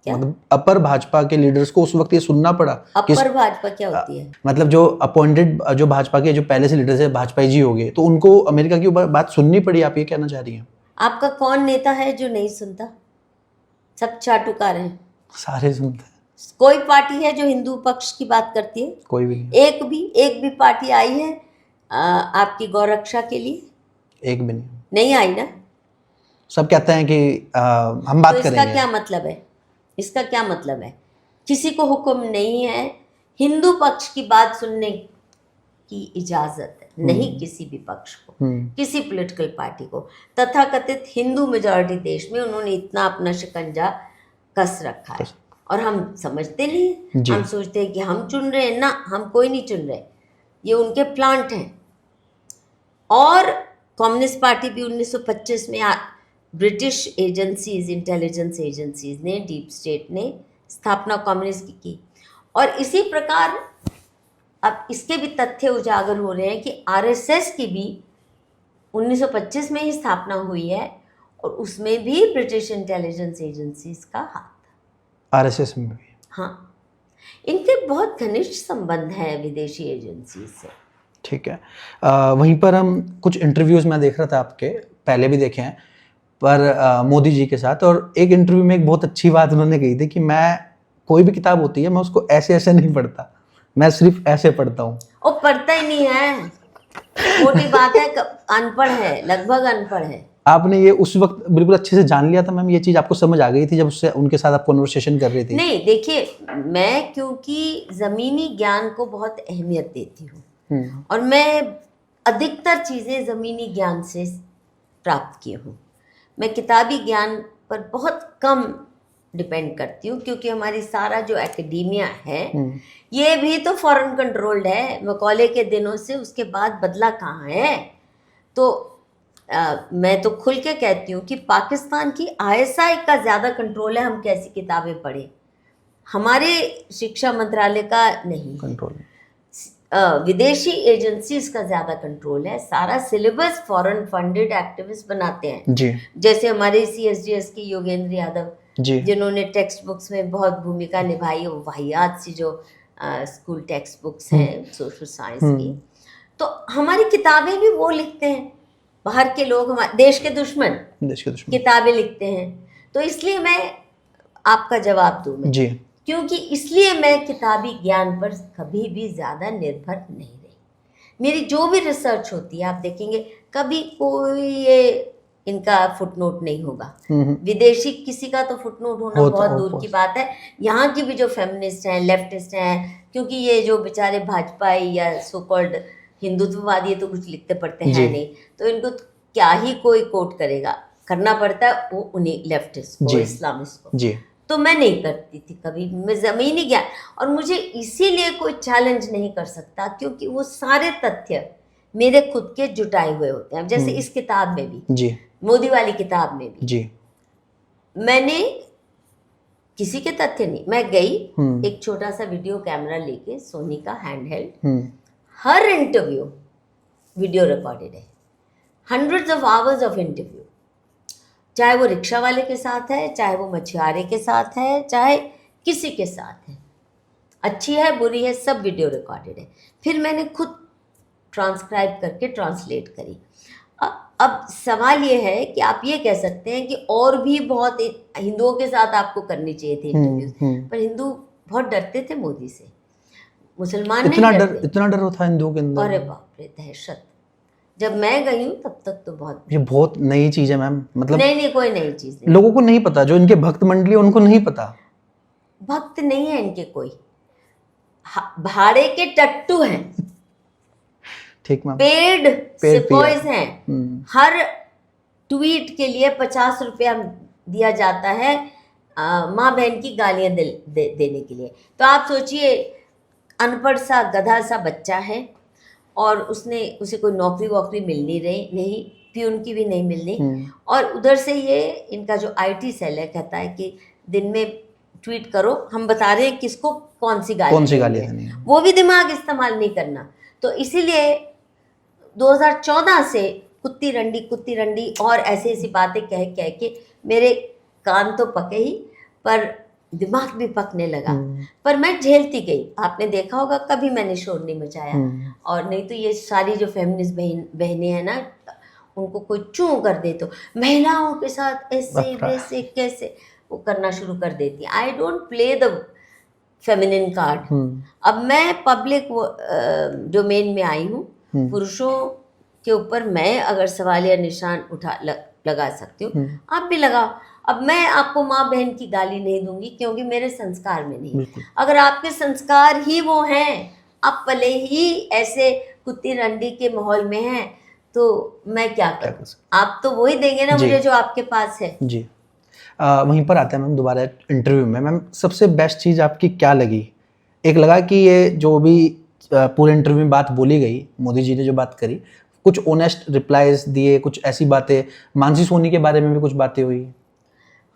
मतलब अपर भाजपा के लीडर्स को उस वक्त ये सुनना पड़ा। अपर भाजपा क्या होती है? मतलब जो अपॉइंटेड, जो भाजपा के जो पहले से लीडर्स है, भाजपाई जी हो गए, तो उनको अमेरिका की बात सुननी पड़ी। आप ये कहना चाह रही हैं? आपका कौन नेता है जो नहीं सुनता? सब चाटुकार हैं, सारे सुनते हैं। कोई पार्टी है जो हिंदू पक्ष की बात करती है? कोई भी नहीं। एक भी पार्टी आई है आपकी गौरक्षा के लिए? एक भी नहीं आई ना। सब कहते हैं कि हम बात करेंगे। इसका क्या मतलब है? इसका क्या मतलब है? किसी को हुक्म नहीं है, हिंदू पक्ष की बात सुनने की इजाजत है नहीं किसी भी पक्ष को, किसी पॉलिटिकल पार्टी को। तथाकथित हिंदू मेजॉरिटी देश में उन्होंने इतना अपना शिकंजा कस रखा है और हम समझते नहीं। हम सोचते हैं कि हम चुन रहे हैं, ना, हम कोई नहीं चुन रहे, ये उनके प्लांट हैं। और कम्युनिस्ट पार्टी भी 1925 में ब्रिटिश एजेंसीज, इंटेलिजेंस एजेंसीज ने, डीप स्टेट ने स्थापना कम्युनिस्ट की। और इसी प्रकार अब इसके भी तथ्य उजागर हो रहे हैं कि RSS की भी 1925 में ही स्थापना हुई है और उसमें भी ब्रिटिश इंटेलिजेंस एजेंसीज का हाथ। RSS में भी? हाँ, इनके बहुत घनिष्ठ संबंध हैं विदेशी एजेंसी से। ठीक है। वहीं पर हम कुछ इंटरव्यूज़ में देख रहा था आपके, पहले भी देखे हैं, पर मोदी जी के साथ, और एक इंटरव्यू में एक बहुत अच्छी बात उन्होंने कही थी कि मैं कोई भी किताब होती है मैं उसको ऐसे ऐसे नहीं पढ़ता, मैं सिर्फ ऐसे पढ़ता हूँ। वो पढ़ता ही नहीं है, मोटी बात है, अनपढ़ है, लगभग अनपढ़ है। आपने ये उस वक्त बिल्कुल अच्छे से जान लिया था मैम, ये चीज़ आपको समझ आ गई थी जब उससे उनके साथ आप कन्वर्सेशन कर रही थी? नहीं, देखिए, मैं क्योंकि ज़मीनी ज्ञान को बहुत अहमियत देती हूँ और मैं अधिकतर चीज़ें ज़मीनी ज्ञान से प्राप्त की हूँ। मैं किताबी ज्ञान पर बहुत कम डिपेंड करती हूँ, क्योंकि हमारी सारा जो एकेडेमिया है ये भी तो फॉरेन कंट्रोल्ड है। मैकॉले के दिनों से उसके बाद बदला कहाँ है? तो मैं तो खुल के कहती हूँ कि पाकिस्तान की ISI का ज़्यादा कंट्रोल है हम कैसी किताबें पढ़ें, हमारे शिक्षा मंत्रालय का नहीं। कंट्रोल विदेशी एजेंसीज का ज़्यादा कंट्रोल है। सारा सिलेबस फॉरेन फंडेड एक्टिविस्ट बनाते हैं। जी जैसे हमारे CSDS के योगेंद्र यादव, जी जिन्होंने टेक्स्ट बुक्स में बहुत भूमिका निभाई, वो वाहियात सी जो स्कूल टेक्स्ट बुक्स हैं सोशल साइंस की, तो हमारी किताबें भी वो लिखते हैं। बाहर के लोग, हमारे देश के दुश्मन किताबें लिखते हैं। तो इसलिए मैं आपका जवाब दूँ मैं, जी, क्योंकि इसलिए मैं किताबी ज्ञान पर कभी भी ज़्यादा निर्भर नहीं रही। मेरी जो भी रिसर्च होती है आप देखेंगे कभी कोई ये इनका फुटनोट नहीं होगा। विदेशी किसी का तो फुटनोट होना बहुत दूर की बात है। यहाँ की भी जो फेमिनिस्ट हैं, लेफ्टिस्ट हैं, क्योंकि ये जो बेचारे भाजपाई या सो कॉल्ड हिंदुत्ववादी है तो कुछ लिखते पढ़ते हैं नहीं, तो इनको तो क्या ही कोई कोट करेगा, करना पड़ता है वो उन्हीं लेफ्टिस्ट को, इस्लामिस्ट को। जी। तो मैं नहीं करती थी कभी, मैं ज़मीनी ज्ञान, और मुझे इसीलिए कोई चैलेंज नहीं कर सकता क्योंकि वो सारे तथ्य मेरे खुद के जुटाए हुए होते हैं। जैसे इस किताब में भी जी, मोदी वाली किताब में भी जी, मैंने किसी के तथ्य नहीं, मैं गई एक छोटा सा वीडियो कैमरा लेके, सोनी का हैंडहेल्ड, हर इंटरव्यू वीडियो रिकॉर्डेड है, hundreds of hours of interview, चाहे वो रिक्शा वाले के साथ है, चाहे वो मछुआरे के साथ है, चाहे किसी के साथ है, अच्छी है बुरी है, सब वीडियो रिकॉर्डेड है। फिर मैंने खुद ट्रांसक्राइब करके ट्रांसलेट करी। अब सवाल ये है कि आप ये कह सकते हैं कि और भी बहुत हिंदुओं के साथ आपको करनी चाहिए थी इंटरव्यूज, पर हिंदू बहुत डरते थे मोदी से, मुसलमान नहीं डरते। इतना डर था हिंदुओं के अंदर? अरे बाप रे, दहशत। जब मैं गई हूँ तब तक तो बहुत, ये बहुत नई चीज है मैम, मतलब नहीं कोई नई चीज नहीं, लोगों को नहीं पता, जो इनके भक्त मंडली है उनको नहीं पता। भक्त नहीं है इनके कोई, भाड़े के टट्टू हैं, ठीक मैम, पेड सिपॉइज हैं। हर ट्वीट के लिए 50 रुपया दिया जाता है माँ बहन की गालियां देने के लिए। तो आप सोचिए, अनपढ़ सा गधा सा बच्चा है और उसे कोई नौकरी वोकरी मिल नहीं, प्यून की भी नहीं मिलनी, और उधर से ये इनका जो IT सेल है कहता है कि दिन में ट्वीट करो, हम बता रहे हैं किसको कौन सी गाली देनी है, वो भी दिमाग इस्तेमाल नहीं करना। तो इसीलिए 2014 से कुत्ती रंडी और ऐसी बातें कह के मेरे कान तो पके ही, पर दिमाग भी पकने लगा। पर मैं झेलती गई। आपने देखा होगा कभी मैंने शोर नहीं मचाया, और नहीं तो ये सारी जो फेमिनिस्ट बहनें हैं ना, उनको कोई चूं कर दे तो महिलाओं के साथ ऐसे वैसे कैसे वो करना शुरू कर देती। I don't play the feminine card. अब मैं पब्लिक डोमेन में आई हूँ, पुरुषों के ऊपर मैं अगर सवालिया निशान लगा सकती हूँ, आप भी लगाओ। अब मैं आपको माँ बहन की गाली नहीं दूंगी क्योंकि मेरे संस्कार में नहीं। अगर आपके संस्कार ही वो हैं, आप भले ही ऐसे कुत्ती रंडी के माहौल में हैं, तो मैं क्या करूँ? आप तो वही देंगे ना मुझे जो आपके पास है। जी, वहीं पर आते हैं मैम दोबारा इंटरव्यू में। मैम सबसे बेस्ट चीज़ आपकी क्या लगी? एक लगा कि ये जो भी पूरे इंटरव्यू में बात बोली गई, मोदी जी ने जो बात करी, कुछ ऑनेस्ट रिप्लाईज दिए, कुछ ऐसी बातें, मानसी सोनी के बारे में भी कुछ बातें हुई।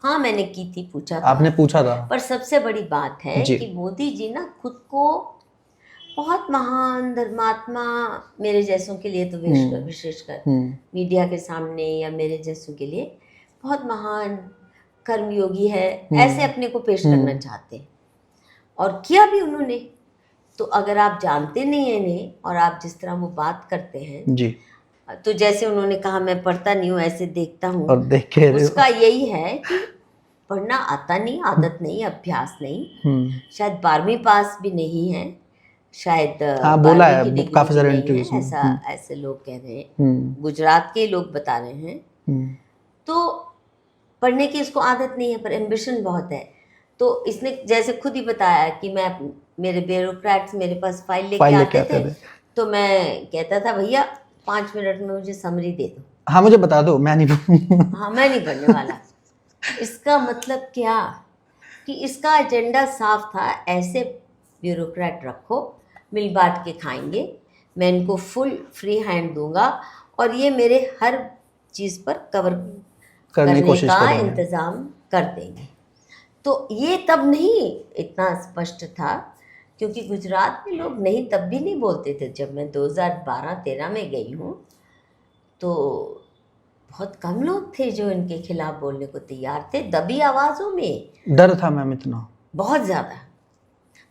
हाँ मैंने की थी, पूछा था आपने, पूछा था। पर सबसे बड़ी बात है कि मोदी जी ना खुद को बहुत महान धर्मात्मा, मेरे जैसों के लिए तो विशेषकर मीडिया के सामने या मेरे जैसों के लिए बहुत महान कर्मयोगी है, ऐसे अपने को पेश करना चाहते हैं, और किया भी उन्होंने। तो अगर आप जानते नहीं हैं इन्हें और आप जिस तरह वो बात करते हैं जी, तो जैसे उन्होंने कहा मैं पढ़ता नहीं हूँ, ऐसे देखता हूँ, और देख के उसका यही है कि पढ़ना आता नहीं, आदत नहीं, अभ्यास नहीं, शायद 12वीं पास भी नहीं है, शायद बोला है काफी सारे इंटरव्यूज में, ऐसे लोग कह रहे हैं, गुजरात के लोग बता रहे हैं। तो पढ़ने की इसको आदत नहीं है, पर एम्बिशन बहुत है। तो इसने जैसे खुद ही बताया कि मेरे ब्यूरोक्रेट्स मेरे पास फाइल लेके आते थे, तो मैं कहता था भैया 5 मिनट में मुझे समरी दे दो। हाँ मुझे बता दो, मैं नहीं हाँ, मैं नहीं पढ़ने वाला। इसका मतलब क्या कि इसका एजेंडा साफ था, ऐसे ब्यूरोक्रेट रखो, मिल बांट के खाएंगे, मैं इनको फुल फ्री हैंड दूंगा और ये मेरे हर चीज़ पर कवर करने की करने कोशिश का करेंगे। इंतज़ाम कर देंगे। तो ये तब नहीं इतना स्पष्ट था, क्योंकि गुजरात में लोग नहीं तब भी नहीं बोलते थे। जब मैं 2012-13 में गई हूँ तो बहुत कम लोग थे जो इनके खिलाफ बोलने को तैयार थे, दबी आवाज़ों में। डर था मैम इतना? बहुत ज़्यादा।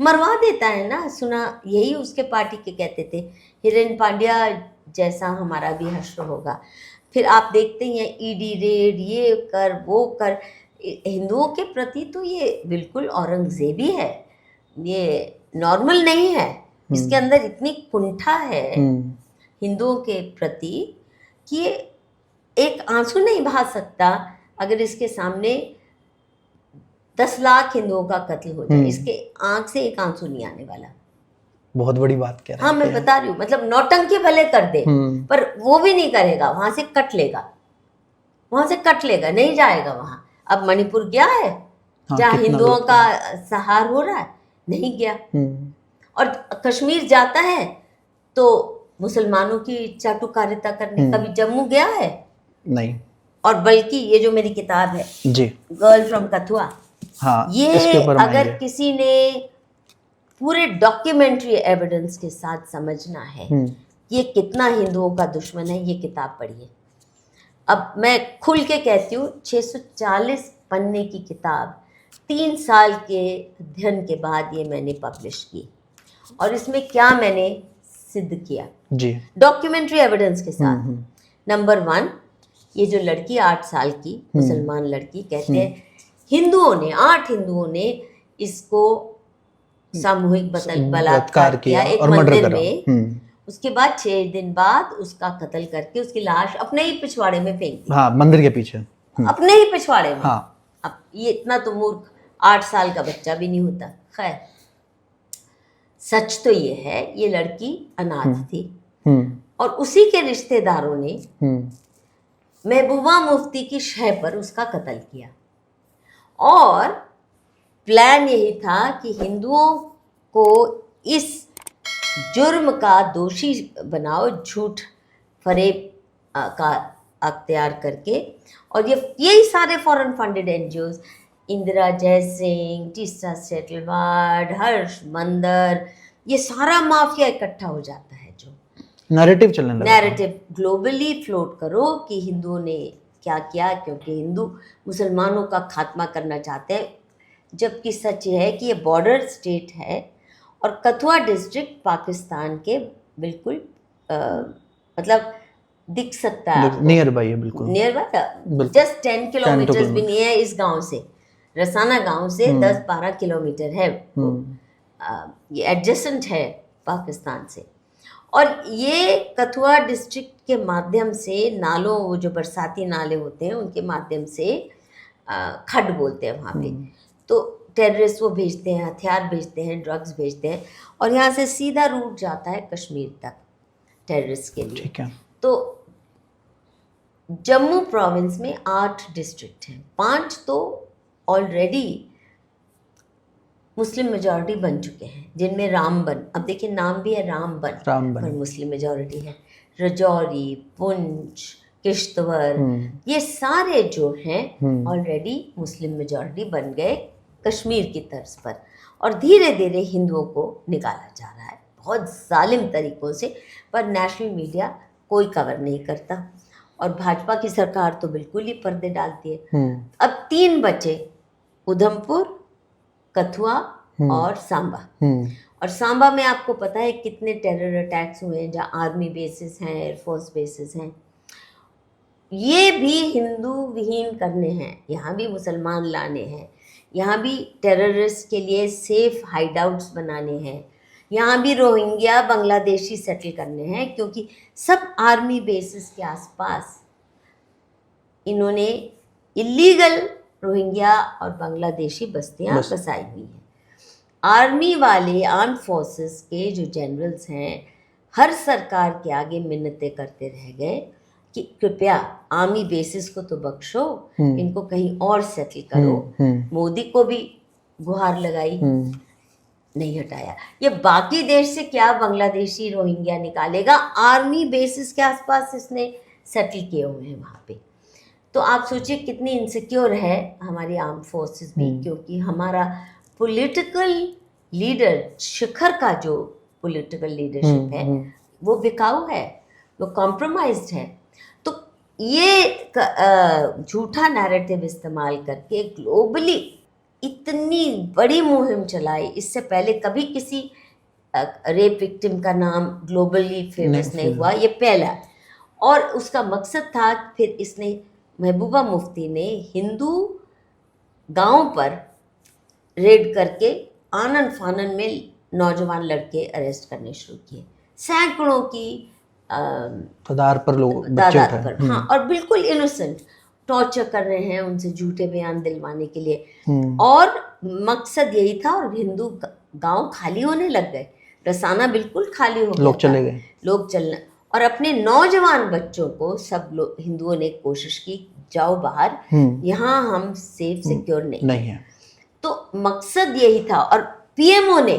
मरवा देता है ना, सुना यही उसके पार्टी के कहते थे, हिरेन पांड्या जैसा हमारा भी हश्र होगा। फिर आप देखते हैं ईडी रेड, ये कर वो कर। हिंदुओं के प्रति तो ये बिल्कुल औरंगजेबी है, ये नॉर्मल नहीं है। इसके अंदर इतनी कुंठा है हिंदुओं के प्रति कि ये एक आंसू नहीं बहा सकता अगर इसके सामने 10 लाख हिंदुओं का कत्ल हो जाए, इसके आंख से एक आंसू नहीं आने वाला। बहुत बड़ी बात कह रहे हाँ, हैं मैं बता रही हूँ, मतलब नौटंकी भले कर दे पर वो भी नहीं करेगा, वहां से कट लेगा, वहां से कट लेगा, नहीं जाएगा वहां। अब मणिपुर गया है जहाँ कितना हिंदुओं लोग का सहार हो रहा है, नहीं गया। और कश्मीर जाता है तो मुसलमानों की चाटुकारिता करने। कभी जम्मू गया है? नहीं। और बल्कि ये जो मेरी किताब है जी, गर्ल फ्रॉम कथुआ, हाँ, ये इसके ऊपर अगर किसी ने पूरे डॉक्यूमेंट्री एविडेंस के साथ समझना है ये कितना हिंदुओं का दुश्मन है, ये किताब पढ़िए। अब मैं खुल के कहती हूँ, 640 पन्ने की किताब 3 साल के अध्ययन के बाद ये मैंने पब्लिश की। और इसमें क्या मैंने सिद्ध किया जी, डॉक्यूमेंट्री एविडेंस के साथ। नंबर 1, ये जो लड़की 8 साल की मुसलमान लड़की, कहते हैं हिंदुओं ने, 8 हिंदुओं ने इसको सामूहिक बलात्कार किया एक मंदिर में। उसके बाद 6 दिन बाद उसका कत्ल करके उसकी लाश अपने ही पिछवाड़े में फेंक दी। हाँ, मंदिर के पीछे, अपने ही पिछवाड़े में। हाँ। अब ये इतना तो मूर्ख 8 साल का बच्चा भी नहीं होता। खैर, सच तो ये है ये लड़की अनाथ थी और उसी के रिश्तेदारों ने महबूबा मुफ्ती की शह पर उसका कत्ल किया। और प्लान यही था कि हिंदुओं को इस जुर्म का दोषी बनाओ, झूठ फरेब का अख्तियार करके। और यही सारे foreign funded NGOs, Indira Jaising, Teesta Setalvad, Harsh Mander, ये सारा माफिया इकट्ठा हो जाता है। जो नैरेटिव चलने लगा, नैरेटिव ग्लोबली फ्लोट करो कि हिंदुओं ने क्या किया, क्योंकि हिंदू मुसलमानों का खात्मा करना चाहते हैं। जबकि सच ये है कि ये बॉर्डर स्टेट है और कथुआ डिस्ट्रिक्ट पाकिस्तान के बिल्कुल मतलब दिख सकता है, नियर बाई है, बिल्कुल नियर बाय, जस्ट 10 किलोमीटर भी नहीं है इस गांव से। रसाना गांव से 10-12 किलोमीटर है, ये एडजेसेंट है पाकिस्तान से। और ये कथुआ डिस्ट्रिक्ट के माध्यम से नालों, वो जो बरसाती नाले होते हैं उनके माध्यम से खड्ड बोलते हैं वहाँ पे, तो टेररिस्ट वो भेजते हैं, हथियार भेजते हैं, ड्रग्स भेजते हैं और यहाँ से सीधा रूट जाता है कश्मीर तक टेररिस्ट के लिए। ठीक है। तो जम्मू प्रोविंस में 8 डिस्ट्रिक्ट हैं, 5 तो ऑलरेडी मुस्लिम मेजॉरिटी बन चुके हैं, जिनमें रामबन, अब देखिए नाम भी है रामबन, पर मुस्लिम मेजॉरिटी है। रजौरी, पुंछ, किश्तवाड़, ये सारे जो हैं ऑलरेडी मुस्लिम मेजॉरिटी बन गए कश्मीर की तर्ज पर। और धीरे धीरे हिंदुओं को निकाला जा रहा है बहुत जालिम तरीक़ों से, पर नेशनल मीडिया कोई कवर नहीं करता और भाजपा की सरकार तो बिल्कुल ही पर्दे डालती है। अब 3 बचे, उधमपुर, कथुआ और सांबा। और सांबा में आपको पता है कितने टेरर अटैक्स हुए हैं, जहाँ आर्मी बेसिस हैं, एयरफोर्स बेसिस हैं। ये भी हिंदू विहीन करने हैं, यहाँ भी मुसलमान लाने हैं, यहाँ भी टेररिस्ट के लिए सेफ हाइडआउट्स बनाने हैं, यहाँ भी रोहिंग्या बांग्लादेशी सेटल करने हैं, क्योंकि सब आर्मी बेसिस के आसपास इन्होंने इलीगल रोहिंग्या और बांग्लादेशी बस्तियां बसाई हुई हैं। आर्मी वाले, आर्म फोर्सेस के जो जनरल्स हैं, हर सरकार के आगे मिन्नतें करते रह गए कि कृपया आर्मी बेसिस को तो बख्शो, इनको कहीं और सेटल करो। मोदी को भी गुहार लगाई, नहीं हटाया। ये बाकी देश से क्या बांग्लादेशी रोहिंग्या निकालेगा, आर्मी बेसिस के आसपास इसने सेटल किए हुए हैं वहाँ पे। तो आप सोचिए कितनी इनसिक्योर है हमारी आर्म फोर्सेस भी, क्योंकि हमारा पॉलिटिकल लीडर, शिखर का जो पॉलिटिकल लीडरशिप है वो बिकाऊ है, वो कॉम्प्रोमाइज्ड है। तो ये झूठा नैरेटिव इस्तेमाल करके ग्लोबली इतनी बड़ी मुहिम चलाई, इससे पहले कभी किसी रेप विक्टिम का नाम ग्लोबली फेमस नहीं हुआ, ये पहला। और उसका मकसद था, फिर इसने महबूबा मुफ्ती ने हिंदू गांव पर रेड करके आनन फानन में नौजवान लड़के अरेस्ट करने शुरू किए, सैकड़ों की तादाद पर लोग तादाद पर, हाँ, और बिल्कुल इनोसेंट टॉर्चर कर रहे हैं उनसे झूठे बयान दिलवाने के लिए। और मकसद यही था, और हिंदू गांव खाली होने लग गए, रसाना बिल्कुल खाली हो गया, लोग चले गए, लोग चलना। और अपने नौजवान बच्चों को सब लोग, हिंदुओं ने कोशिश की, जाओ बाहर, यहाँ हम सेफ सिक्योर नहीं है। तो मकसद यही था। और पीएमओ ने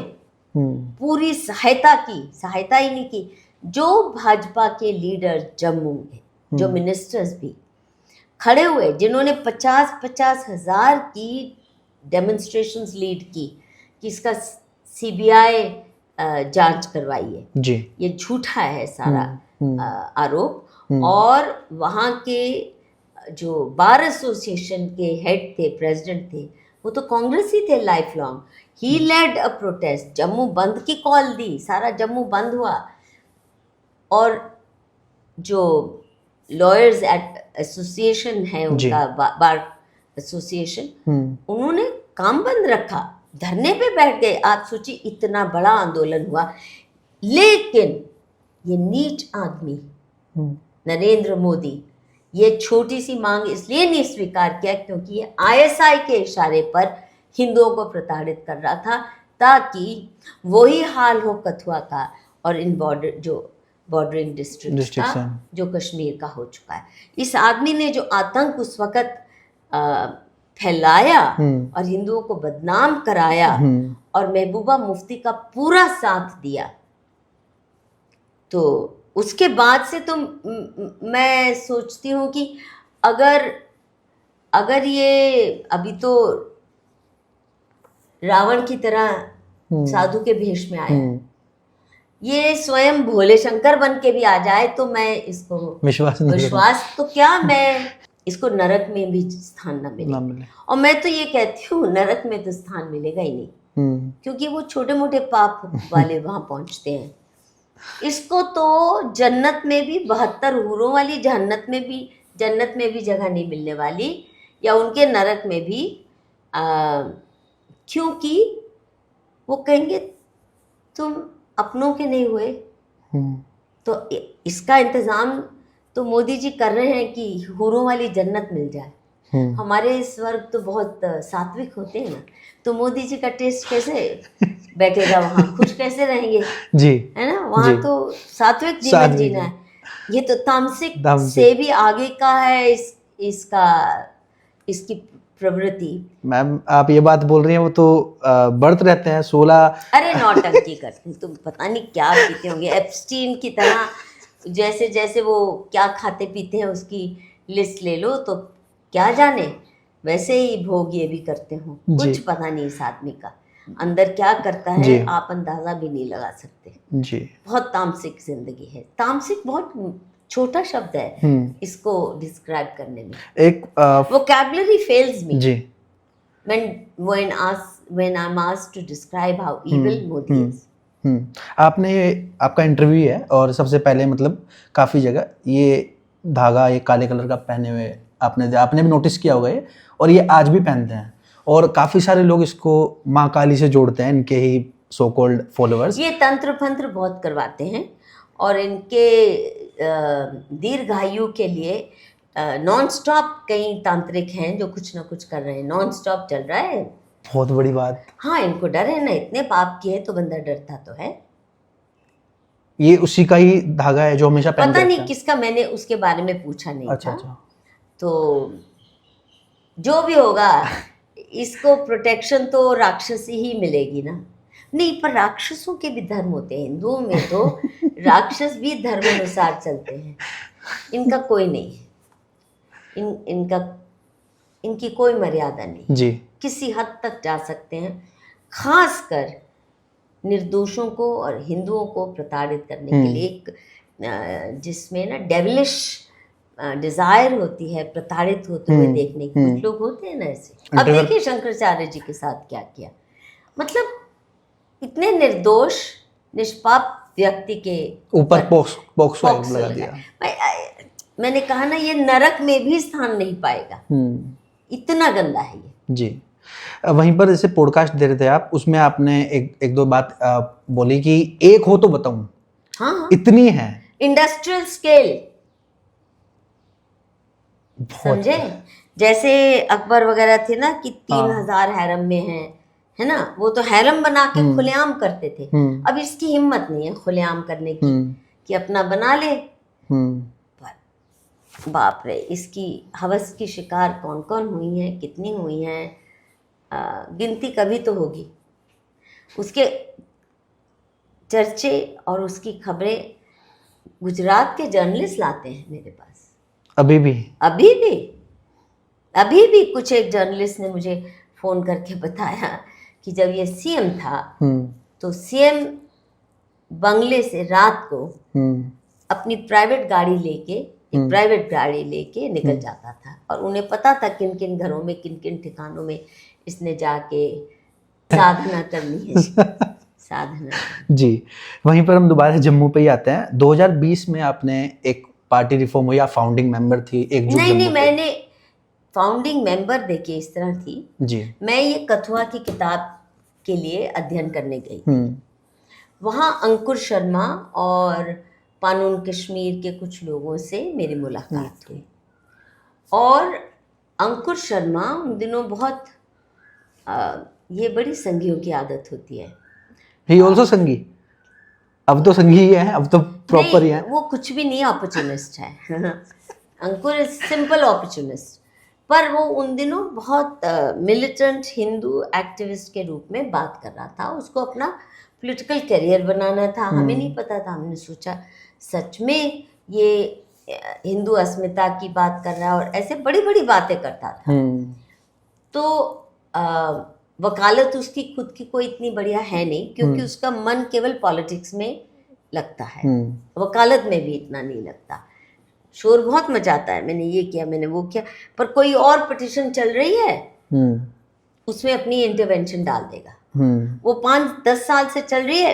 पूरी सहायता की, सहायता ही नहीं की, जो भाजपा के लीडर जम्मू में, जो मिनिस्टर्स भी खड़े हुए, जिन्होंने 50-50 हज़ार की डेमोन्स्ट्रेशंस लीड की कि इसका सीबीआई जांच करवाइए जी, ये झूठा है सारा आरोप। और वहाँ के जो बार एसोसिएशन के हेड थे, प्रेसिडेंट थे, वो तो कांग्रेस ही थे life long. He led a protest, Jammu bandh की कॉल दी, सारा जम्मू बंद हुआ। और जो लॉयर्स एसोसिएशन है उनका, बार एसोसिएशन, उन्होंने काम बंद रखा, धरने पे बैठ गए। आप सोचिए इतना बड़ा आंदोलन हुआ, लेकिन ये नीच आदमी नरेंद्र मोदी ये छोटी सी मांग इसलिए नहीं स्वीकार किया क्योंकि ये आईएसआई के इशारे पर हिंदुओं को प्रताड़ित कर रहा था, ताकि वही हाल हो कथुआ का और इन बॉर्डर, जो बॉर्डरिंग डिस्ट्रिक्ट का, जो कश्मीर का हो चुका है। इस आदमी ने जो आतंक उस वक़्त फैलाया और हिंदुओं को बदनाम कराया और महबूबा मुफ्ती का पूरा साथ दिया, तो उसके बाद से तो मैं सोचती हूँ कि अगर ये अभी तो रावण की तरह साधु के भेष में आया, ये स्वयं भोले शंकर बन के भी आ जाए तो मैं इसको विश्वास तो क्या, मैं इसको नरक में भी स्थान न मिले। और मैं तो ये कहती हूँ नरक में तो स्थान मिलेगा ही नहीं, क्योंकि वो छोटे मोटे पाप वाले वहां पहुंचते हैं। इसको तो जन्नत में भी 72 हूरों वाली जन्नत में भी जगह नहीं मिलने वाली, या उनके नरक में भी, क्योंकि वो कहेंगे तुम अपनों के नहीं हुए। तो इसका इंतजाम तो मोदी जी कर रहे हैं कि हूरों वाली जन्नत मिल जाए। हमारे स्वर्ग तो बहुत सात्विक होते हैं ना, तो मोदी जी का टेस्ट कैसे बैठेगा वहाँ, खुश कैसे रहेंगे जी, है ना? वहाँ तो सात्विक जीवन जीना है। ये तो तामसिक से भी आगे का है इसकी प्रवृत्ति। मैम आप ये बात बोल रही हैं, वो तो व्रत रहते हैं 16। अरे नौटंकी करते हैं, तुम पता नहीं क्या पीते होंगे, एप्स्टीन की तरह, जैसे जैसे वो क्या खाते पीते हैं उसकी लिस्ट ले लो तो क्या जाने, वैसे ही भोग ये भी करते हो। कुछ पता नहीं इस आदमी का अंदर क्या करता है, आप अंदाजा भी नहीं लगा सकते जी। बहुत तामसिक जिंदगी है। तामसिक बहुत छोटा शब्द है इसको डिस्क्राइब करने में। एक वोकैबुलरी फेल्स मी जी when I'm asked to describe how evil Modi is। आपका इंटरव्यू है और सबसे पहले मतलब काफ़ी जगह ये धागा, ये काले कलर का पहने हुए आपने भी नोटिस किया होगा ये, और ये आज भी पहनते हैं और काफ़ी सारे लोग इसको माँ काली से जोड़ते हैं, इनके ही सो कॉल्ड फॉलोअर्स। ये तंत्र फंत्र बहुत करवाते हैं और इनके दीर्घायु के लिए नॉन स्टॉप कई तांत्रिक हैं जो कुछ ना कुछ कर रहे हैं, नॉन स्टॉप चल रहा है। बहुत बड़ी बात। हाँ, इनको डर है ना, इतने पाप किए तो बंदा डरता तो है। ये उसी का ही धागा है जो हमेशा पहनते पता नहीं रहते हैं? किसका, मैंने उसके बारे में पूछा नहीं अच्छा था। अच्छा। तो जो भी होगा, इसको प्रोटेक्शन तो राक्षसी ही मिलेगी ना। नहीं, पर राक्षसों के भी धर्म होते हैं, हिंदुओं में तो राक्षस भी धर्म अनुसार चलते हैं, इनका कोई नहीं, इनकी कोई मर्यादा नहीं, जी किसी हद तक जा सकते हैं, खासकर निर्दोषों को और हिंदुओं को प्रताड़ित करने के लिए। एक जिसमें ना डेविलिश डिजायर होती है प्रताड़ित होते हुए देखने की, कुछ लोग होते हैं ना ऐसे। अब देखिए शंकराचार्य जी के साथ क्या किया, मतलब इतने निर्दोष निष्पाप व्यक्ति के ऊपर पोक्सो पॉक्सो एक्ट लगा दिया। मैंने कहा ना, ये नरक में भी स्थान नहीं पाएगा, इतना गंदा है ये। जी। वहीं पर जैसे पॉडकास्ट दे रहे थे आप, उसमें आपने एक दो बात बोली कि एक हो तो बताऊं। हाँ, इतनी है इंडस्ट्रियल स्केल, समझे? जैसे अकबर वगैरह थे ना कि 3000 हैरम में है ना, वो तो हैरम बना के खुलेआम करते थे। अब इसकी हिम्मत नहीं है खुलेआम करने की, कि अपना बना ले। पर बाप रे, इसकी हवस की शिकार कौन कौन हुई हैं, कितनी हुई हैं, गिनती कभी तो होगी। उसके चर्चे और उसकी खबरें गुजरात के जर्नलिस्ट लाते हैं मेरे पास, अभी भी कुछ एक जर्नलिस्ट ने मुझे फ़ोन करके बताया कि जब ये सीएम था तो सीएम बंगले से रात को अपनी प्राइवेट गाड़ी लेके निकल जाता था, और उन्हें पता था किन किन घरों में, किन किन ठिकानों में इसने जाके साधना करनी है। साधना। जी। वहीं पर हम दोबारा जम्मू पे ही आते हैं। 2020 में आपने एक पार्टी रिफॉर्म हुई, आप फाउंडिंग मेंबर थी एकजुट जम्मू। नहीं, मैंने फाउंडिंग मेंबर देखिए इस तरह थी जी। मैं ये कथुआ की किताब के लिए अध्ययन करने गई। वहाँ अंकुर शर्मा और पानून कश्मीर के कुछ लोगों से मेरी मुलाकात हुई, और अंकुर शर्मा उन दिनों बहुत ये बड़ी संघियों की आदत होती है। ही ऑल्सो संघी, अब तो संघी ही है, अब तो प्रॉपर ही है। वो कुछ भी नहीं, अपॉर्चुनिस्ट है। अंकुर इज सिंपल अपॉर्चुनिस्ट, पर वो उन दिनों बहुत मिलिटेंट हिंदू एक्टिविस्ट के रूप में बात कर रहा था। उसको अपना पॉलिटिकल करियर बनाना था, हमें नहीं पता था। हमने सोचा सच में ये हिंदू अस्मिता की बात कर रहा है, और ऐसे बड़ी बड़ी बातें करता था। तो वकालत उसकी खुद की कोई इतनी बढ़िया है नहीं, क्योंकि उसका मन केवल पॉलिटिक्स में लगता है, वकालत में भी इतना नहीं लगता। शोर बहुत मचाता है, मैंने ये किया, मैंने वो किया, पर कोई और पिटिशन चल रही है उसमें अपनी इंटरवेंशन डाल देगा। वो 5-10 साल से चल रही है,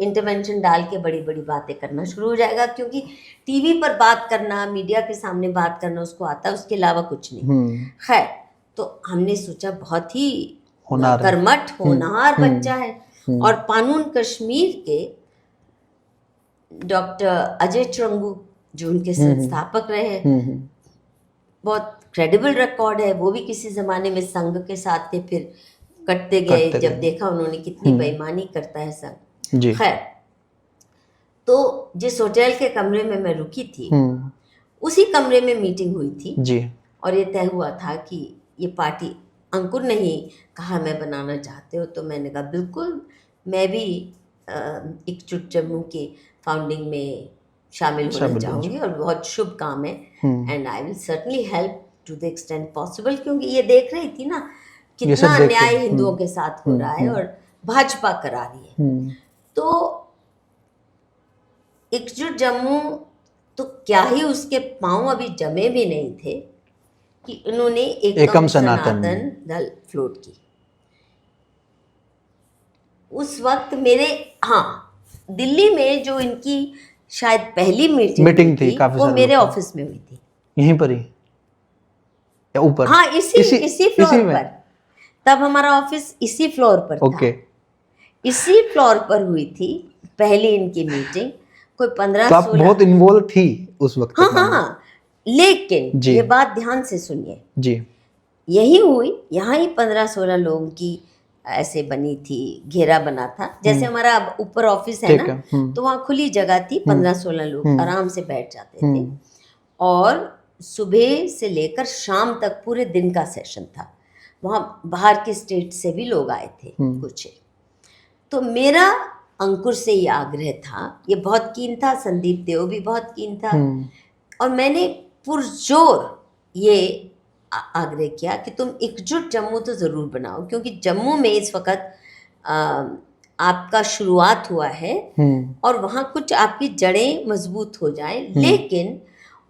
इंटरवेंशन डाल के बड़ी बड़ी बातें करना शुरू हो जाएगा, क्योंकि टीवी पर बात करना, मीडिया के सामने बात करना उसको आता है, उसके अलावा कुछ नहीं। खैर, तो हमने सोचा बहुत ही कर्मठ होनहार बच्चा है। और पानून कश्मीर के डॉक्टर अजय चरंगू जो उनके संस्थापक रहे हैं, बहुत क्रेडिबल रिकॉर्ड है। वो भी किसी ज़माने में संघ के साथ थे, फिर कटते गए जब देखा उन्होंने कितनी बेईमानी करता है संघ। खैर, तो जिस होटल के कमरे में मैं रुकी थी उसी कमरे में मीटिंग हुई थी जी। और ये तय हुआ था कि ये पार्टी, अंकुर ने ही कहा मैं बनाना चाहते हो, तो मैंने कहा बिल्कुल, मैं भी एकजुट जम्मू के फाउंडिंग में शामिल होना चाहूँगी, और बहुत शुभ काम है, and I will certainly help to the extent possible, क्योंकि ये देख रही थी ना कितना अन्याय हिंदुओं के साथ हो रहा है और भाजपा करा रही है। तो एकजुट जम्मू तो क्या ही, उसके पांव अभी जमे भी नहीं थे कि उन्होंने एकम सनातन दल फ्लोट की। उस वक्त मेरे दिल्ली में जो इनकी शायद पहली मीटिंग थी वो मेरे ऑफिस में हुई थी। यहीं पर ही या ऊपर? हाँ, इसी फ्लोर पर। तब हमारा ऑफिस इसी फ्लोर पर था। इसी फ्लोर पर हुई थी पहली इनकी मीटिंग। कोई 15-16। तो आप बहुत इन्वॉल्व थी उस वक्त? हाँ, लेकिन ये बात ध्यान से सुनिए जी। यही हुई, यहाँ ही 15-16 लोगों की ऐसे बनी थी, घेरा बना था जैसे हमारा अब ऊपर ऑफिस है ठीक ना, है। तो वहाँ खुली जगह थी, 15-16 लोग आराम से बैठ जाते थे। और सुबह से लेकर शाम तक पूरे दिन का सेशन था। वहाँ बाहर के स्टेट से भी लोग आए थे कुछ। तो मेरा अंकुर से ये आग्रह था, ये बहुत कीन था, संदीप देव भी बहुत कीन था, और मैंने पुरजोर ये आग्रह किया कि तुम एकजुट जम्मू तो ज़रूर बनाओ, क्योंकि जम्मू में इस वक्त आपका शुरुआत हुआ है और वहाँ कुछ आपकी जड़ें मजबूत हो जाएं, लेकिन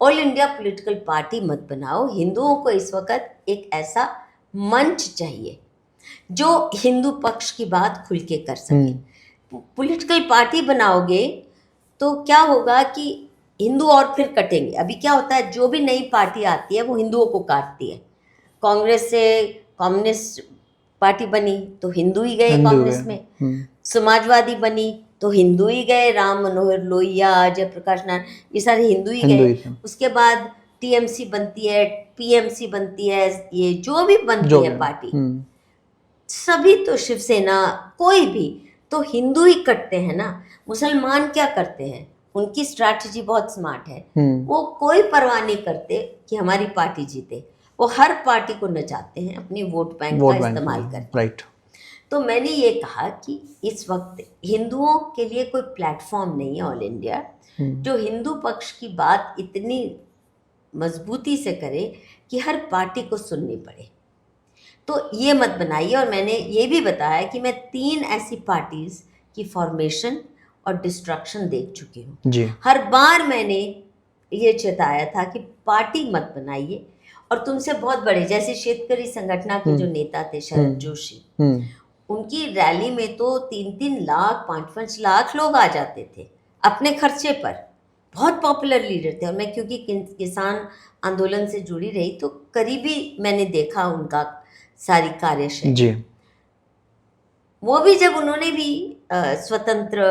ऑल इंडिया पॉलिटिकल पार्टी मत बनाओ। हिंदुओं को इस वक्त एक ऐसा मंच चाहिए जो हिंदू पक्ष की बात खुल के कर सके। पॉलिटिकल पार्टी बनाओगे तो क्या होगा कि हिंदू और फिर कटेंगे। अभी क्या होता है, जो भी नई पार्टी आती है वो हिंदुओं को काटती है। कांग्रेस से कम्युनिस्ट पार्टी बनी तो हिंदू ही गए कांग्रेस में, समाजवादी बनी तो हिंदू ही गए, राम मनोहर लोहिया, जयप्रकाश नारायण, ये सारे हिंदू ही गए। उसके बाद टीएमसी बनती है, पीएमसी बनती है, ये जो भी बनती है पार्टी, सभी तो शिवसेना, कोई भी तो हिंदू ही कटते हैं ना। मुसलमान क्या करते हैं, उनकी स्ट्रैटेजी बहुत स्मार्ट है, वो कोई परवाह नहीं करते कि हमारी पार्टी जीते, वो हर पार्टी को नचाते हैं अपनी वोट बैंक का इस्तेमाल करके। राइट। तो मैंने ये कहा कि इस वक्त हिंदुओं के लिए कोई प्लेटफॉर्म नहीं है ऑल इंडिया जो हिंदू पक्ष की बात इतनी मजबूती से करे कि हर पार्टी को सुननी पड़े, तो ये मत बनाइए। और मैंने ये भी बताया कि मैं 3 ऐसी पार्टीज की फॉर्मेशन और डिस्ट्रक्शन देख चुकी हूँ जी। हर बार मैंने ये चेताया था कि पार्टी मत बनाइए, और तुमसे बहुत बड़े जैसे शेतकरी संगठन के जो नेता थे शरद जोशी, उनकी रैली में तो 3-3 लाख 5-5 लाख लोग आ जाते थे अपने खर्चे पर। बहुत पॉपुलर लीडर थे, और मैं क्योंकि किसान आंदोलन से जुड़ी रही तो करीबी मैंने देखा उनका सारी कार्यशैली जी। वो भी जब उन्होंने भी स्वतंत्र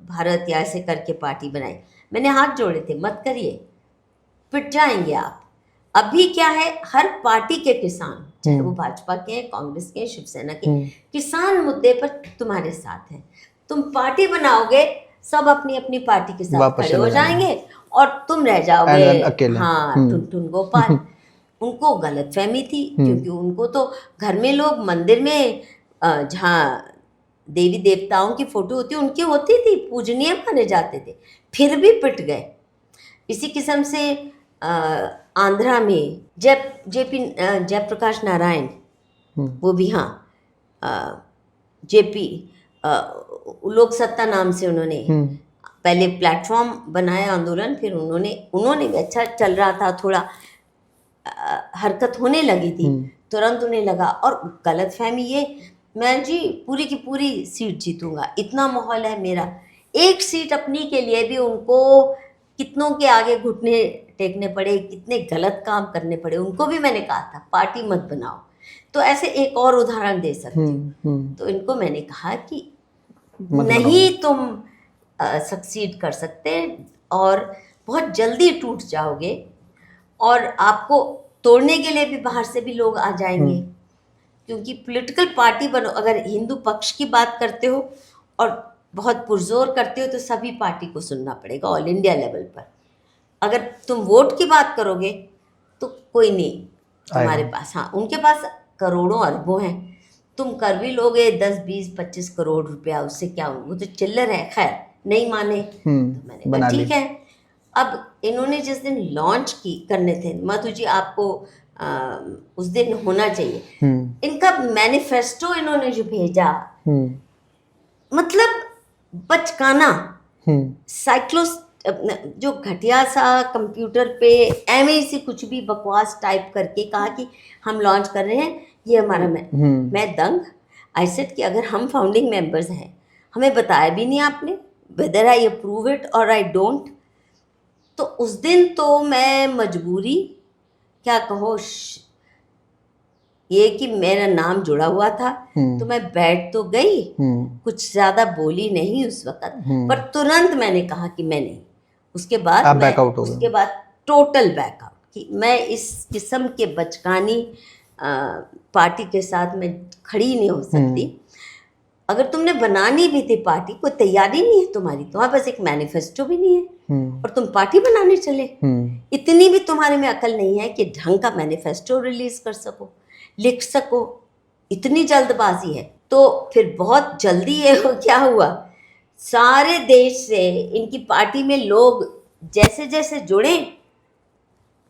भारत या ऐसे करके पार्टी बनाई, मैंने हाथ जोड़े थे, मत करिए, पिट जाएंगे आप। अभी क्या है, हर पार्टी के किसान, चाहे वो भाजपा के हैं, कांग्रेस के, शिवसेना के, किसान मुद्दे पर तुम्हारे साथ हैं। तुम पार्टी बनाओगे, सब अपनी अपनी पार्टी के साथ खड़े हो जाएंगे और तुम रह जाओगे हाँ टुनटुन गोपाल। उनको गलतफहमी थी, क्योंकि उनको तो घर में लोग मंदिर में जहाँ देवी देवताओं की फोटो होती उनकी होती थी, पूजनीय माने जाते थे, फिर भी पिट गए। इसी किस्म से आंध्रा में जयप्रकाश नारायण, वो भी हाँ जेपी लोक सत्ता नाम से उन्होंने पहले प्लेटफॉर्म बनाया आंदोलन, फिर उन्होंने भी अच्छा चल रहा था, थोड़ा हरकत होने लगी थी, तुरंत उन्हें लगा। और गलतफहमी ये, मैं जी पूरी की पूरी सीट जीतूंगा, इतना माहौल है मेरा, एक सीट अपनी के लिए भी उनको कितनों के आगे घुटने टेकने पड़े, कितने गलत काम करने पड़े, उनको भी मैंने कहा था पार्टी मत बनाओ। तो ऐसे एक और उदाहरण दे सकती हूँ। तो इनको मैंने कहा कि नहीं तुम सक्सीड कर सकते और बहुत जल्दी टूट जाओगे, और आपको तोड़ने के लिए भी बाहर से भी लोग आ जाएंगे, क्योंकि पॉलिटिकल पार्टी बनो, अगर हिंदू पक्ष की बात करते हो और बहुत पुरजोर करते हो तो सभी पार्टी को सुनना पड़ेगा ऑल इंडिया लेवल पर। अगर तुम वोट की बात करोगे तो कोई नहीं तुम्हारे पास, हाँ उनके पास करोड़ों अरबों हैं, तुम कर भी लोगे 10, 20, 25 करोड़ रुपया, उससे क्या हो, वो तो चिल्लर है। खैर नहीं माने तो मैंने कहा ठीक है। अब इन्होंने जिस दिन लॉन्च करने थे, माधु जी आपको उस दिन होना चाहिए, इनका मैनिफेस्टो इन्होंने जो भेजा, मतलब बचकाना, साइक्लोस जो घटिया सा कंप्यूटर पे ऐसी कुछ भी बकवास टाइप करके कहा कि हम लॉन्च कर रहे हैं, ये हमारा मैं दंग। आई सेड कि अगर हम फाउंडिंग मेंबर्स हैं, हमें बताया भी नहीं आपने, वेदर आई अप्रूव इट और आई डोंट। तो उस दिन तो मैं मजबूरी क्या कहो, ये कि मेरा नाम जुड़ा हुआ था, तो मैं बैठ तो गई, कुछ ज्यादा बोली नहीं उस वक्त, पर तुरंत मैंने कहा कि मैं नहीं। उसके बाद टोटल बैकआउट कि मैं इस किस्म के बचकानी पार्टी के साथ मैं खड़ी नहीं हो सकती। अगर तुमने बनानी भी थी पार्टी, कोई तैयारी नहीं है तुम्हारे पास एक मैनिफेस्टो भी नहीं है और तुम पार्टी बनाने चले। इतनी भी तुम्हारे में अकल नहीं है कि ढंग का मैनिफेस्टो रिलीज कर सको, लिख सको, इतनी जल्दबाजी है। तो फिर बहुत जल्दी ये क्या हुआ, सारे देश से इनकी पार्टी में लोग जैसे जैसे जुड़े,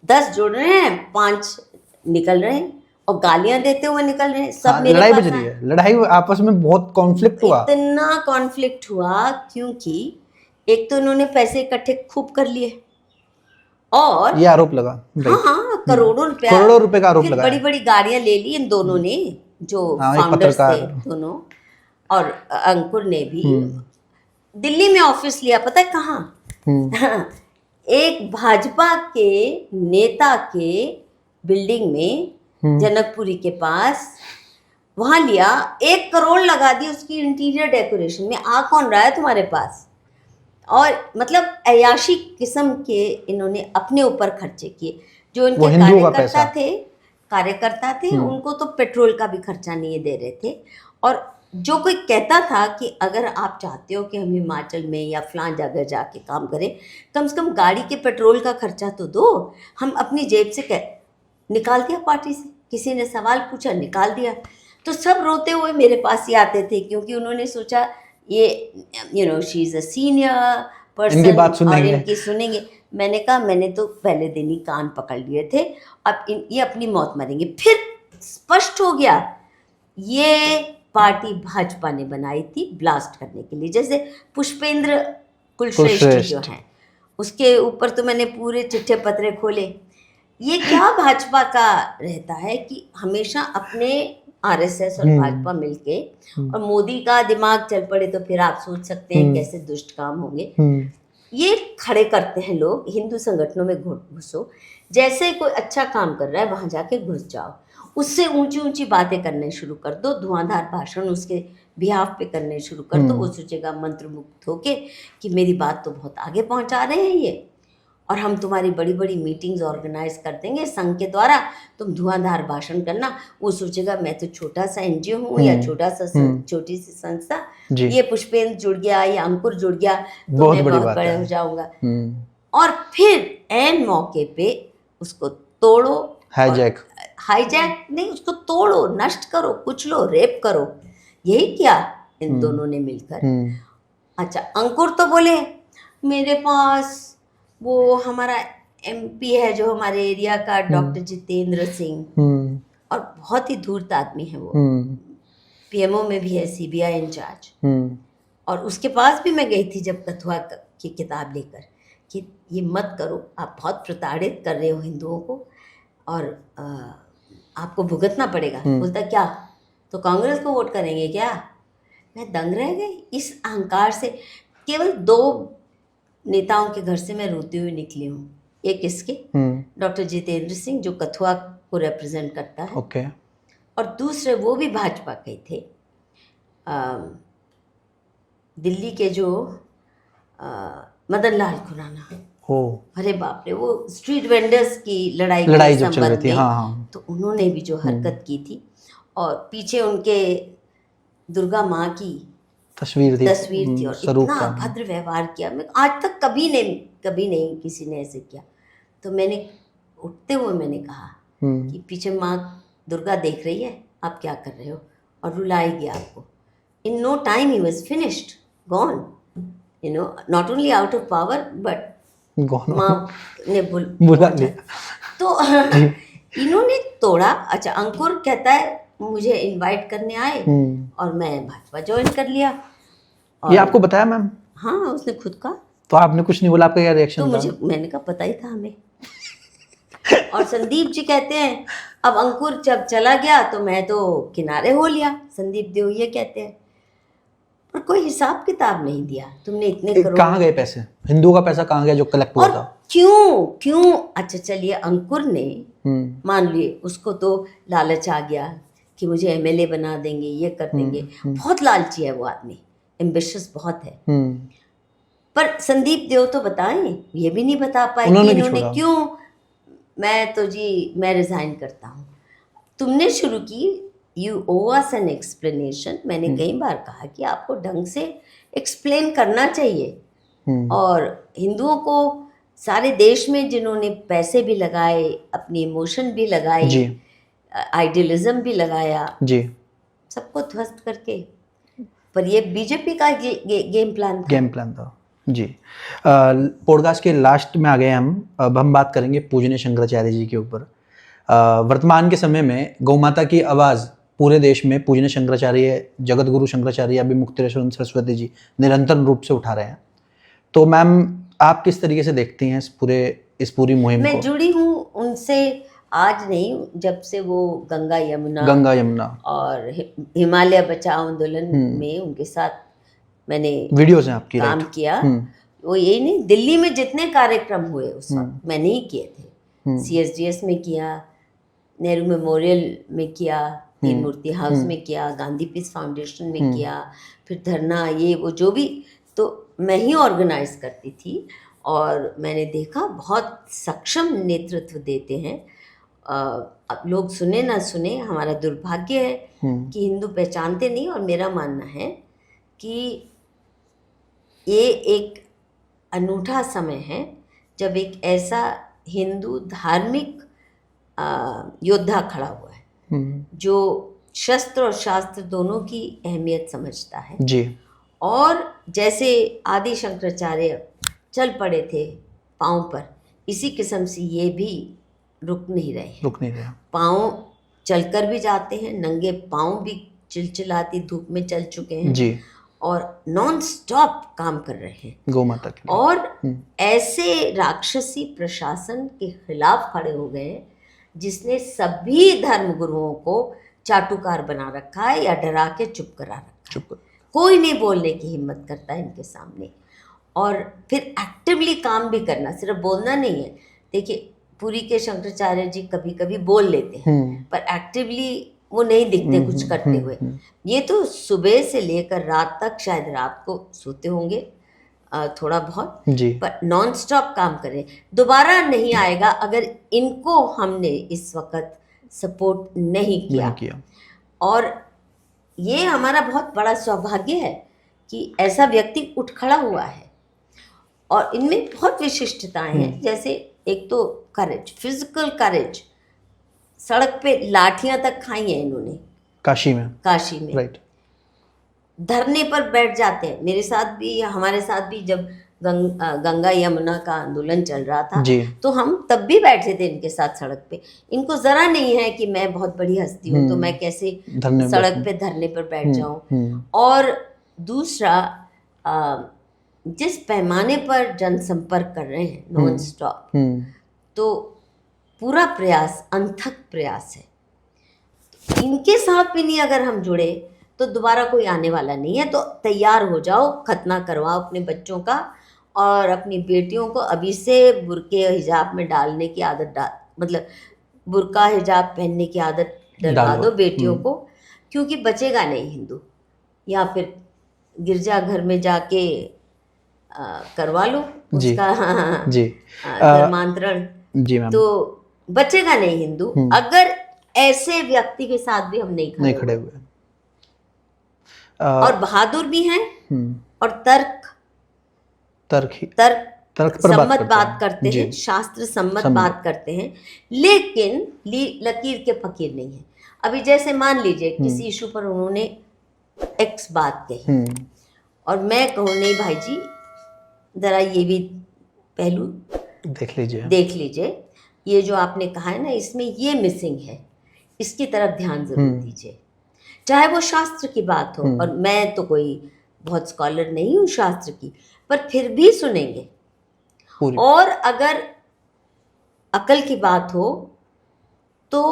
10 जुड़ रहे हैं, 5 निकल रहे हैं और गालियां देते हुए निकल रहे हैं। सब मेरे लड़ाई पास बज रही है, लड़ाई आपस में बहुत कॉन्फ्लिक्ट हुआ। इतना कॉन्फ्लिक्ट हुआ क्योंकि एक तो इन्होंने पैसे इकट्ठे खूब कर लिए और ये आरोप लगा, हाँ करोड़ों रुपए का आरोप लगा। बड़ी बड़ी गाड़ियां ले ली इन दोनों ने, जो हाँ, फाउंडर्स थे दोनों, और अंकुर ने भी दिल्ली में ऑफिस लिया, पता है कहाँ? एक भाजपा के नेता के बिल्डिंग में जनकपुरी के पास, वहां लिया। 1 करोड़ लगा दी उसकी इंटीरियर डेकोरेशन में। आ कौन रहा है तुम्हारे पास? और मतलब अयाशी किस्म के इन्होंने अपने ऊपर खर्चे किए। जो इनके कार्यकर्ता थे उनको तो पेट्रोल का भी खर्चा नहीं दे रहे थे। और जो कोई कहता था कि अगर आप चाहते हो कि हम हिमाचल में या फलां जगह जाके काम करें, कम से कम गाड़ी के पेट्रोल का खर्चा तो दो। हम अपनी जेब से निकाल दिया पार्टी से, किसी ने सवाल पूछा निकाल दिया। तो सब रोते हुए मेरे पास ही आते थे क्योंकि उन्होंने सोचा ये she is a senior person, इनकी बात सुनेंगे, और इनकी सुनेंगे। मैंने कहा मैंने तो पहले दिन ही कान पकड़ लिए थे, अब ये अपनी मौत मरेंगे। फिर स्पष्ट हो गया ये पार्टी भाजपा ने बनाई थी ब्लास्ट करने के लिए। जैसे पुष्पेंद्र कुलश्रेष्ठ जो हैं, उसके ऊपर तो मैंने पूरे चिट्ठे पत्रे खोले। ये क्या भाजपा का रहता है कि हमेशा अपने आरएसएस और भाजपा मिलके, और मोदी का दिमाग चल पड़े तो फिर आप सोच सकते हैं कैसे दुष्ट काम होंगे। ये खड़े करते हैं लोग, हिंदू संगठनों में घुसो, जैसे कोई अच्छा काम कर रहा है वहां जाके घुस जाओ, उससे ऊंची ऊंची बातें करने शुरू कर दो, धुआंधार भाषण उसके बिहाफ पे करने शुरू कर दो। वो सोचेगा मंत्रमुग्ध होके कि मेरी बात तो बहुत आगे पहुंचा रहे हैं ये, और हम तुम्हारी बड़ी बड़ी मीटिंग्स ऑर्गेनाइज कर देंगे संघ के द्वारा, तुम धुआंधार भाषण करना। वो सोचेगा मैं तो छोटा सा एनजीओ हूँ या छोटी सी संस्था, ये पुष्पेंद्र जुड़ गया या अंकुर जुड़ गया तो मैं बहुत बड़े हो जाऊंगा। और फिर एन मौके पे उसको तोड़ो, हाईजैक नहीं, उसको तोड़ो, नष्ट करो, कुचलो, रेप करो। यही किया इन दोनों ने मिलकर। अच्छा, अंकुर तो बोले मेरे पास वो हमारा एमपी है जो हमारे एरिया का, डॉक्टर जितेंद्र सिंह, और बहुत ही धूर्त आदमी है वो, पीएमओ में भी है, सीबीआई इंचार्ज। और उसके पास भी मैं गई थी जब कथुआ की किताब लेकर कि ये मत करो, आप बहुत प्रताड़ित कर रहे हो हिंदुओं को और आपको भुगतना पड़ेगा। बोलता क्या तो कांग्रेस को वोट करेंगे क्या? मैं दंग रह गई इस अहंकार से। केवल 2 नेताओं के घर से मैं रोती हुई निकली हूँ। एक इसके डॉक्टर जितेंद्र सिंह जो कथुआ को रिप्रेजेंट करता है, और दूसरे वो भी भाजपा के थे, दिल्ली के जो मदन लाल खुराना। अरे बाप रे, वो स्ट्रीट वेंडर्स की लड़ाई जब चल रही थी, तो उन्होंने भी जो हरकत की थी, और पीछे उनके दुर्गा माँ की तस्वीर थी और इतना भद्र व्यवहार किया। मैं आज तक कभी नहीं किसी ने ऐसे किया। तो मैंने उठते हुए मैंने कहा कि पीछे माँ दुर्गा देख रही है, आप क्या कर रहे हो, और रुलाई गया आपको। In no time he was finished, gone, you know, not only out of power but माँ ने बुला लिया। तो इन्होंने तोड़ा। अच्छा, अंकुर कहता है मुझे इनवाइट करने आए और मैं भाजपा ज्वाइन कर लिया। ये आपको बताया मैम? हाँ, उसने खुद कहा। तो आपने कुछ नहीं बोला? आपका क्या रिएक्शन था? मैंने कहा पता ही था हमें। और संदीप जी कहते हैं अब अंकुर जब चला गया तो मैं तो किनारे हो लिया। संदीप देव ये कहते हैं, पर कोई हिसाब किताब नहीं दिया। तुमने इतने करोड़, कहाँ गए पैसे? हिंदुओं का पैसा कहाँ गया जो कलेक्ट हुआ था? क्यों? अच्छा चलिए, अंकुर ने मान लिए, उसको तो लालच आ गया कि मुझे एमएलए बना देंगे, ये कर देंगे। बहुत लालची है वो आदमी, एम्बिशियस बहुत है। पर संदीप देव तो बताएं, ये भी नहीं बता पाए कि इन्होंने क्यों। मैं रिजाइन करता हूँ। तुमने शुरू की, you owe us an explanation. मैंने कई बार कहा कि आपको ढंग से एक्सप्लेन करना चाहिए। और हिंदुओं को सारे देश में जिन्होंने पैसे भी लगाए, अपनी इमोशन भी लगाई, जी आइडियलिज्म भी लगाया, जी, सबको ध्वस्त करके, पर ये बीजेपी का गेम प्लान था। गेम प्लान था जी। पॉडकास्ट के लास्ट में आ गए हम। अब हम बात करेंगे पूजनीय शंकराचार्य जी के ऊपर। वर्तमान के समय में गौ माता की आवाज़ पूरे देश में पूजनीय शंकराचार्य, जगत गुरु शंकराचार्य, अभी मुक्तेश्वर सरस्वती जी निरंतर रूप से उठा रहे हैं। तो मैम, आप किस तरीके से देखती हैं इस पूरी मुहिम मैं को? जुड़ी हूँ उनसे, आज नहीं, जब से वो गंगा यमुना और हिमालय बचाओ आंदोलन में उनके साथ मैंने वीडियोस हैं आपकी, काम राइट? किया। वो यही नहीं, दिल्ली में जितने कार्यक्रम हुए उस वक्त मैंने ही किए थे। CSDS में किया, नेहरू मेमोरियल में किया, तीन मूर्ति हाउस में किया, गांधी पीस फाउंडेशन में किया, फिर धरना, ये वो जो भी, तो मैं ही ऑर्गेनाइज करती थी। और मैंने देखा बहुत सक्षम नेतृत्व देते हैं। अब लोग सुने ना सुने, हमारा दुर्भाग्य है कि हिंदू पहचानते नहीं। और मेरा मानना है कि ये एक अनूठा समय है जब एक ऐसा हिंदू धार्मिक योद्धा खड़ा हुआ है जो शस्त्र और शास्त्र दोनों की अहमियत समझता है जी। और जैसे आदि शंकराचार्य चल पड़े थे पाँव पर, इसी किस्म से ये भी रुक नहीं रहे। पाँव चलकर भी जाते हैं, नंगे पाँव भी चिलचिलाती धूप में चल चुके हैं जी, और नॉन स्टॉप काम कर रहे हैं गौ माता के लिए। और ऐसे राक्षसी प्रशासन के खिलाफ खड़े हो गए जिसने सभी धर्म गुरुओं को चाटुकार बना रखा है या डरा के चुप करा रखा है। कोई नहीं बोलने की हिम्मत करता है इनके सामने। और फिर एक्टिवली काम भी करना, सिर्फ बोलना नहीं है। देखिए, पुरी के शंकराचार्य जी कभी कभी बोल लेते हैं पर एक्टिवली वो नहीं दिखते कुछ करते हुए। ये तो सुबह से लेकर रात तक, शायद रात को सोते होंगे थोड़ा बहुत जी, पर नॉन स्टॉप काम करें। दोबारा नहीं आएगा अगर इनको हमने इस वक्त सपोर्ट नहीं किया। और ये हमारा बहुत बड़ा सौभाग्य है कि ऐसा व्यक्ति उठ खड़ा हुआ है और इनमें बहुत विशिष्टताएं हैं। जैसे एक तो करेज, फिजिकल करेज, सड़क पे लाठियां तक खाई हैं इन्होंने काशी में, राइट। धरने पर बैठ जाते हैं। मेरे साथ भी, हमारे साथ भी जब गंगा यमुना का आंदोलन चल रहा था तो हम तब भी बैठे थे इनके साथ सड़क पे। इनको जरा नहीं है कि मैं बहुत बड़ी हस्ती हूँ तो मैं कैसे सड़क पे धरने पर बैठ जाऊं। और दूसरा, जिस पैमाने पर जनसंपर्क कर रहे हैं नॉन स्टॉप, तो पूरा प्रयास, अनथक प्रयास है। इनके साथ भी नहीं अगर हम जुड़े तो दोबारा कोई आने वाला नहीं है। तो तैयार हो जाओ, खतना करवाओ अपने बच्चों का और अपनी बेटियों को अभी से बुर्के हिजाब में डालने की आदत मतलब बुर्का हिजाब पहनने की आदत डलवा दो बेटियों को, क्योंकि बचेगा नहीं हिंदू। या फिर गिरजा घर में जाके करवा लो उसका धर्मांतरण, तो बचेगा नहीं हिंदू अगर ऐसे व्यक्ति के साथ भी हम नहीं खड़े हुए। और बहादुर भी हैं और तर्क सम्मत बात करते हैं, शास्त्र सम्मत बात करते हैं, लेकिन लकीर के फकीर नहीं है। अभी जैसे मान लीजिए किसी इशू पर उन्होंने एक्स बात कही और मैं कहूँ नहीं भाई जी, जरा ये भी पहलू देख लीजिए, ये जो आपने कहा है ना, इसमें ये मिसिंग है, इसकी तरफ ध्यान जरूर दीजिए। चाहे वो शास्त्र की बात हो, और मैं तो कोई बहुत स्कॉलर नहीं हूँ शास्त्र की, पर फिर भी सुनेंगे। और अगर अकल की बात हो तो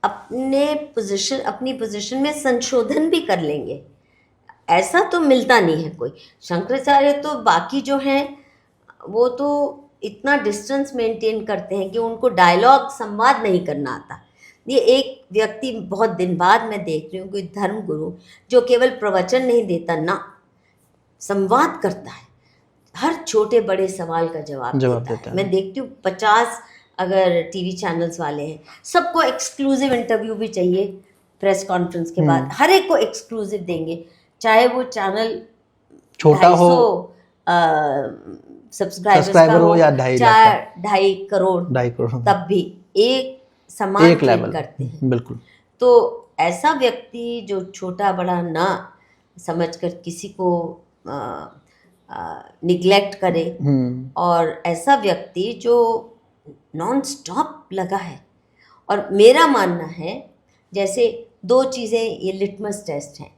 अपनी पोजीशन में संशोधन भी कर लेंगे। ऐसा तो मिलता नहीं है कोई। शंकराचार्य तो बाकी जो हैं वो तो इतना डिस्टेंस मेंटेन करते हैं कि उनको डायलॉग, संवाद नहीं करना आता। ये एक व्यक्ति बहुत दिन बाद मैं देख रही हूँ, कोई धर्म गुरु जो केवल प्रवचन नहीं देता ना, संवाद करता है, हर छोटे बड़े सवाल का जवाब देता है। मैं देखती हूँ 50 अगर टीवी चैनल्स वाले हैं, सबको एक्सक्लूसिव इंटरव्यू भी चाहिए प्रेस कॉन्फ्रेंस के बाद, हर एक को एक्सक्लूसिव देंगे, चाहे वो चैनल छोटा हो, सब्सक्राइबर हो या 2.5 लाख चाहे का, 2.5 करोड़, 2.5 करोड़, तब भी एक समान एक ट्रीट लेवल करते हैं। बिल्कुल। तो ऐसा व्यक्ति जो छोटा बड़ा ना समझकर किसी को निग्लेक्ट करे, और ऐसा व्यक्ति जो नॉन स्टॉप लगा है, और मेरा मानना है जैसे 2 चीज़ें ये लिटमस टेस्ट हैं।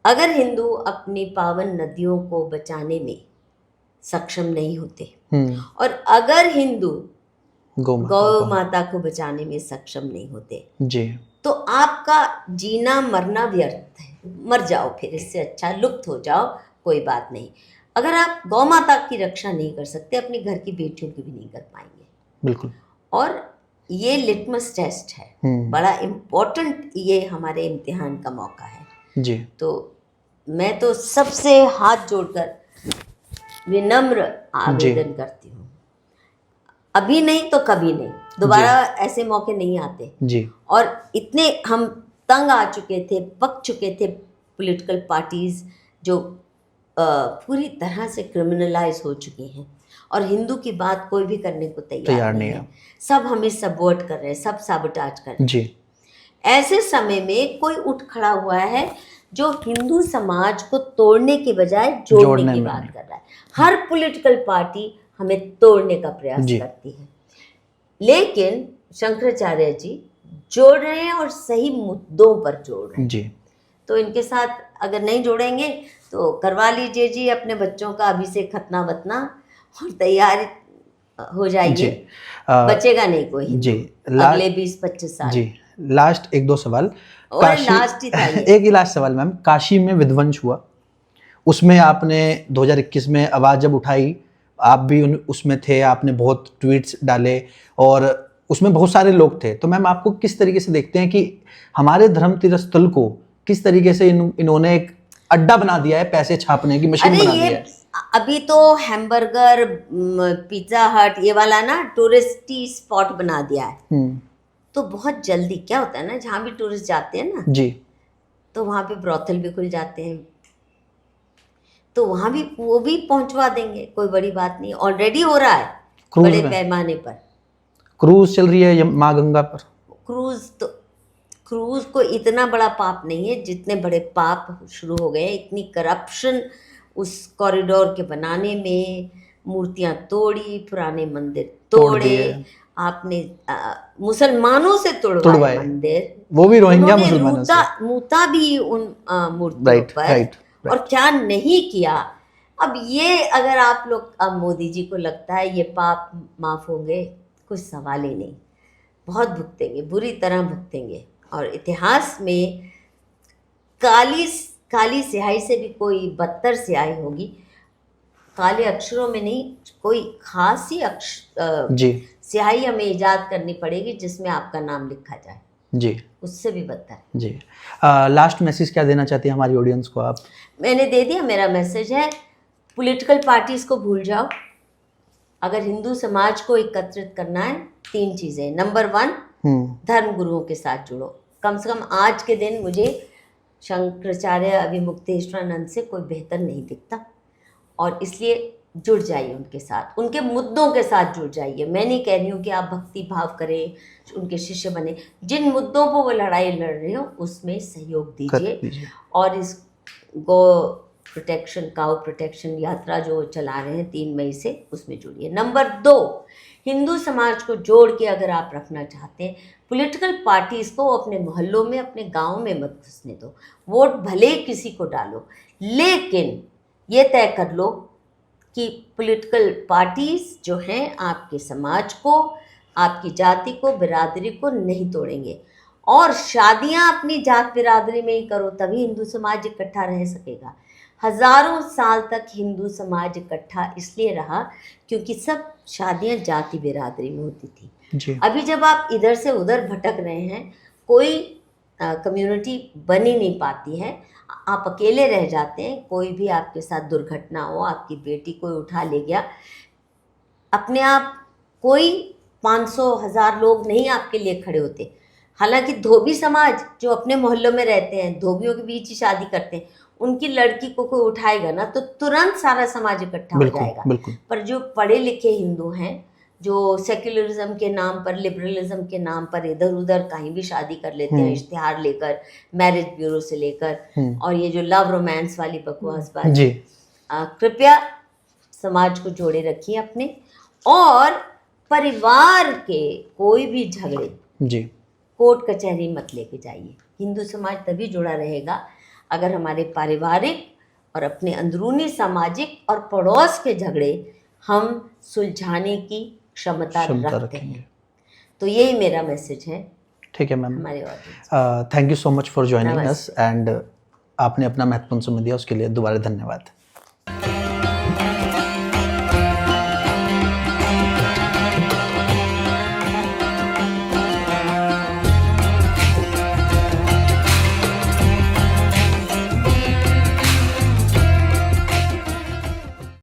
अगर हिंदू अपनी पावन नदियों को बचाने में सक्षम नहीं होते, और अगर हिंदू गौ माता को बचाने में सक्षम नहीं होते जी, तो आपका जीना मरना व्यर्थ है, मर जाओ फिर, इससे अच्छा लुप्त हो जाओ, कोई बात नहीं। अगर आप गौ माता की रक्षा नहीं कर सकते, अपने घर की बेटियों की भी नहीं कर पाएंगे। बिल्कुल। और ये लिटमस टेस्ट है, बड़ा इम्पोर्टेंट, ये हमारे इम्तिहान का मौका है जी। तो मैं तो सबसे हाथ जोड़कर विनम्र आवेदन करती हूँ, अभी नहीं तो कभी नहीं, दोबारा ऐसे मौके नहीं आते जी। और इतने हम तंग आ चुके थे, पक चुके थे, पॉलिटिकल पार्टीज जो पूरी तरह से क्रिमिनलाइज हो चुकी हैं, और हिंदू की बात कोई भी करने को तैयार नहीं है। सब हमें सबवर्ट कर रहे हैं, सब साबोटाज कर रहे हैं जी। ऐसे समय में कोई उठ खड़ा हुआ है जो हिंदू समाज को तोड़ने के बजाय जोड़ने की बात कर रहा है। हर पॉलिटिकल पार्टी हमें तोड़ने का प्रयास करती है, लेकिन शंकराचार्य जी जोड़ रहे हैं और सही मुद्दों पर जोड़ रहे हैं जी। तो इनके साथ अगर नहीं जोड़ेंगे तो करवा लीजिए जी अपने बच्चों का अभिषेक खतना वतना और तैयार हो जाइए, बचेगा नहीं कोई जी। अगले 20-25 साल। जी। लास्ट 1-2 सवाल, और लास्ट ही था ये। एक ही लास्ट सवाल मैम, काशी में विध्वंस हुआ, उसमें आपने 2021 में आवाज़ जब उठाई, आप भी उसमें थे, आपने बहुत ट्वीट्स डाले और उसमें बहुत सारे लोग थे, तो मैम आपको किस तरीके से देखते हैं कि हमारे धर्म तीर्थ स्थल को किस तरीके से इन्होंने एक अड्डा बना दिया है, पैसे छापने की मशीन बना दिया है? अभी तो हैमबर्गर, पिज्जा हट, ये वाला ना टूरिस्टी स्पॉट बना दिया है। तो बहुत जल्दी क्या होता है ना, जहाँ भी टूरिस्ट जाते हैं ना जी, तो वहाँ पे ब्रोथल भी खुल जाते हैं, तो वहाँ भी वो भी पहुँचवा देंगे, कोई बड़ी बात नहीं। ऑलरेडी हो रहा है बड़े पैमाने पर, क्रूज चल रही है माँ गंगा पर। क्रूज को इतना बड़ा पाप नहीं है जितने बड़े पाप शुरू हो गए। इतनी करप्शन उस कॉरिडोर के बनाने में, मूर्तियां तोड़ी, पुराने मंदिर तोड़े, आपने मुसलमानों से तोड़वाए मंदिर, वो भी रोहिंग्या मुसलमानों से, मूता भी उन मूर्तियों पर, और क्या नहीं किया। अब ये अगर आप लोग, अब मोदी जी को लगता है ये पाप माफ होंगे, कुछ सवाल ही नहीं, बहुत भुगतेंगे, बुरी तरह भुगतेंगे। और इतिहास में काली स्याही से भी कोई बदतर स्याही होगी, काले अक्षरों में नहीं, कोई खास ही स्याही हमें इजाद करनी पड़ेगी जिसमें आपका नाम लिखा जाए जी, उससे भी बदतर जी। लास्ट मैसेज क्या देना चाहती हैं हमारी ऑडियंस को आप? मैंने दे दिया, मेरा मैसेज है पॉलिटिकल पार्टीज को भूल जाओ। अगर हिंदू समाज को एकत्रित करना है, 3 चीजें। नंबर 1, धर्म गुरुओं के साथ जुड़ो। कम से कम आज के दिन मुझे शंकराचार्य अभिमुक्तेश्वरानंद से कोई बेहतर नहीं दिखता, और इसलिए जुड़ जाइए उनके साथ, उनके मुद्दों के साथ जुड़ जाइए। मैं नहीं कह रही हूँ कि आप भक्ति भाव करें, उनके शिष्य बने, जिन मुद्दों पर वो लड़ाई लड़ रहे हो उसमें सहयोग दीजिए। और इस गो प्रोटेक्शन, काउ प्रोटेक्शन यात्रा जो चला रहे हैं 3 मई से, उसमें जुड़िए। नंबर 2, हिंदू समाज को जोड़ के अगर आप रखना चाहते हैं, पॉलिटिकल पार्टीज को अपने मोहल्लों में, अपने गांव में मत घुसने दो। वोट भले ही किसी को डालो, लेकिन ये तय कर लो कि पॉलिटिकल पार्टीज जो हैं आपके समाज को, आपकी जाति को, बिरादरी को नहीं तोड़ेंगे। और शादियां अपनी जात बिरादरी में ही करो, तभी हिंदू समाज इकट्ठा रह सकेगा। हजारों साल तक हिंदू समाज इकट्ठा इसलिए रहा क्योंकि सब शादियां जाति बिरादरी में होती थी जी। अभी जब आप इधर से उधर भटक रहे हैं, कोई कम्युनिटी बन ही नहीं पाती है, आप अकेले रह जाते हैं। कोई भी आपके साथ दुर्घटना हो, आपकी बेटी कोई उठा ले गया, अपने आप कोई 500,000 लोग नहीं आपके लिए खड़े होते। हालांकि धोबी समाज जो अपने मोहल्लों में रहते हैं, धोबियों के बीच ही शादी करते हैं, उनकी लड़की को कोई उठाएगा ना तो तुरंत सारा समाज इकट्ठा हो जाएगा। बिल्कुल। पर जो पढ़े लिखे हिंदू हैं, जो सेक्युलरिज्म के नाम पर, लिबरलिज्म के नाम पर इधर उधर कहीं भी शादी कर लेते हैं, इश्तिहार लेकर, मैरिज ब्यूरो से लेकर, और ये जो लव रोमांस वाली बकवासबाजी, जी कृपया समाज को जोड़े रखिए अपने, और परिवार के कोई भी झगड़े जी कोर्ट कचहरी मत लेके जाइए। हिंदू समाज तभी जुड़ा रहेगा अगर हमारे पारिवारिक और अपने अंदरूनी सामाजिक और पड़ोस के झगड़े हम सुलझाने की क्षमता रखते हैं। तो यही मेरा मैसेज है। ठीक है मैम, हमारे audience, thank you so much for joining us, and आपने अपना महत्वपूर्ण समय दिया उसके लिए दोबारा धन्यवाद।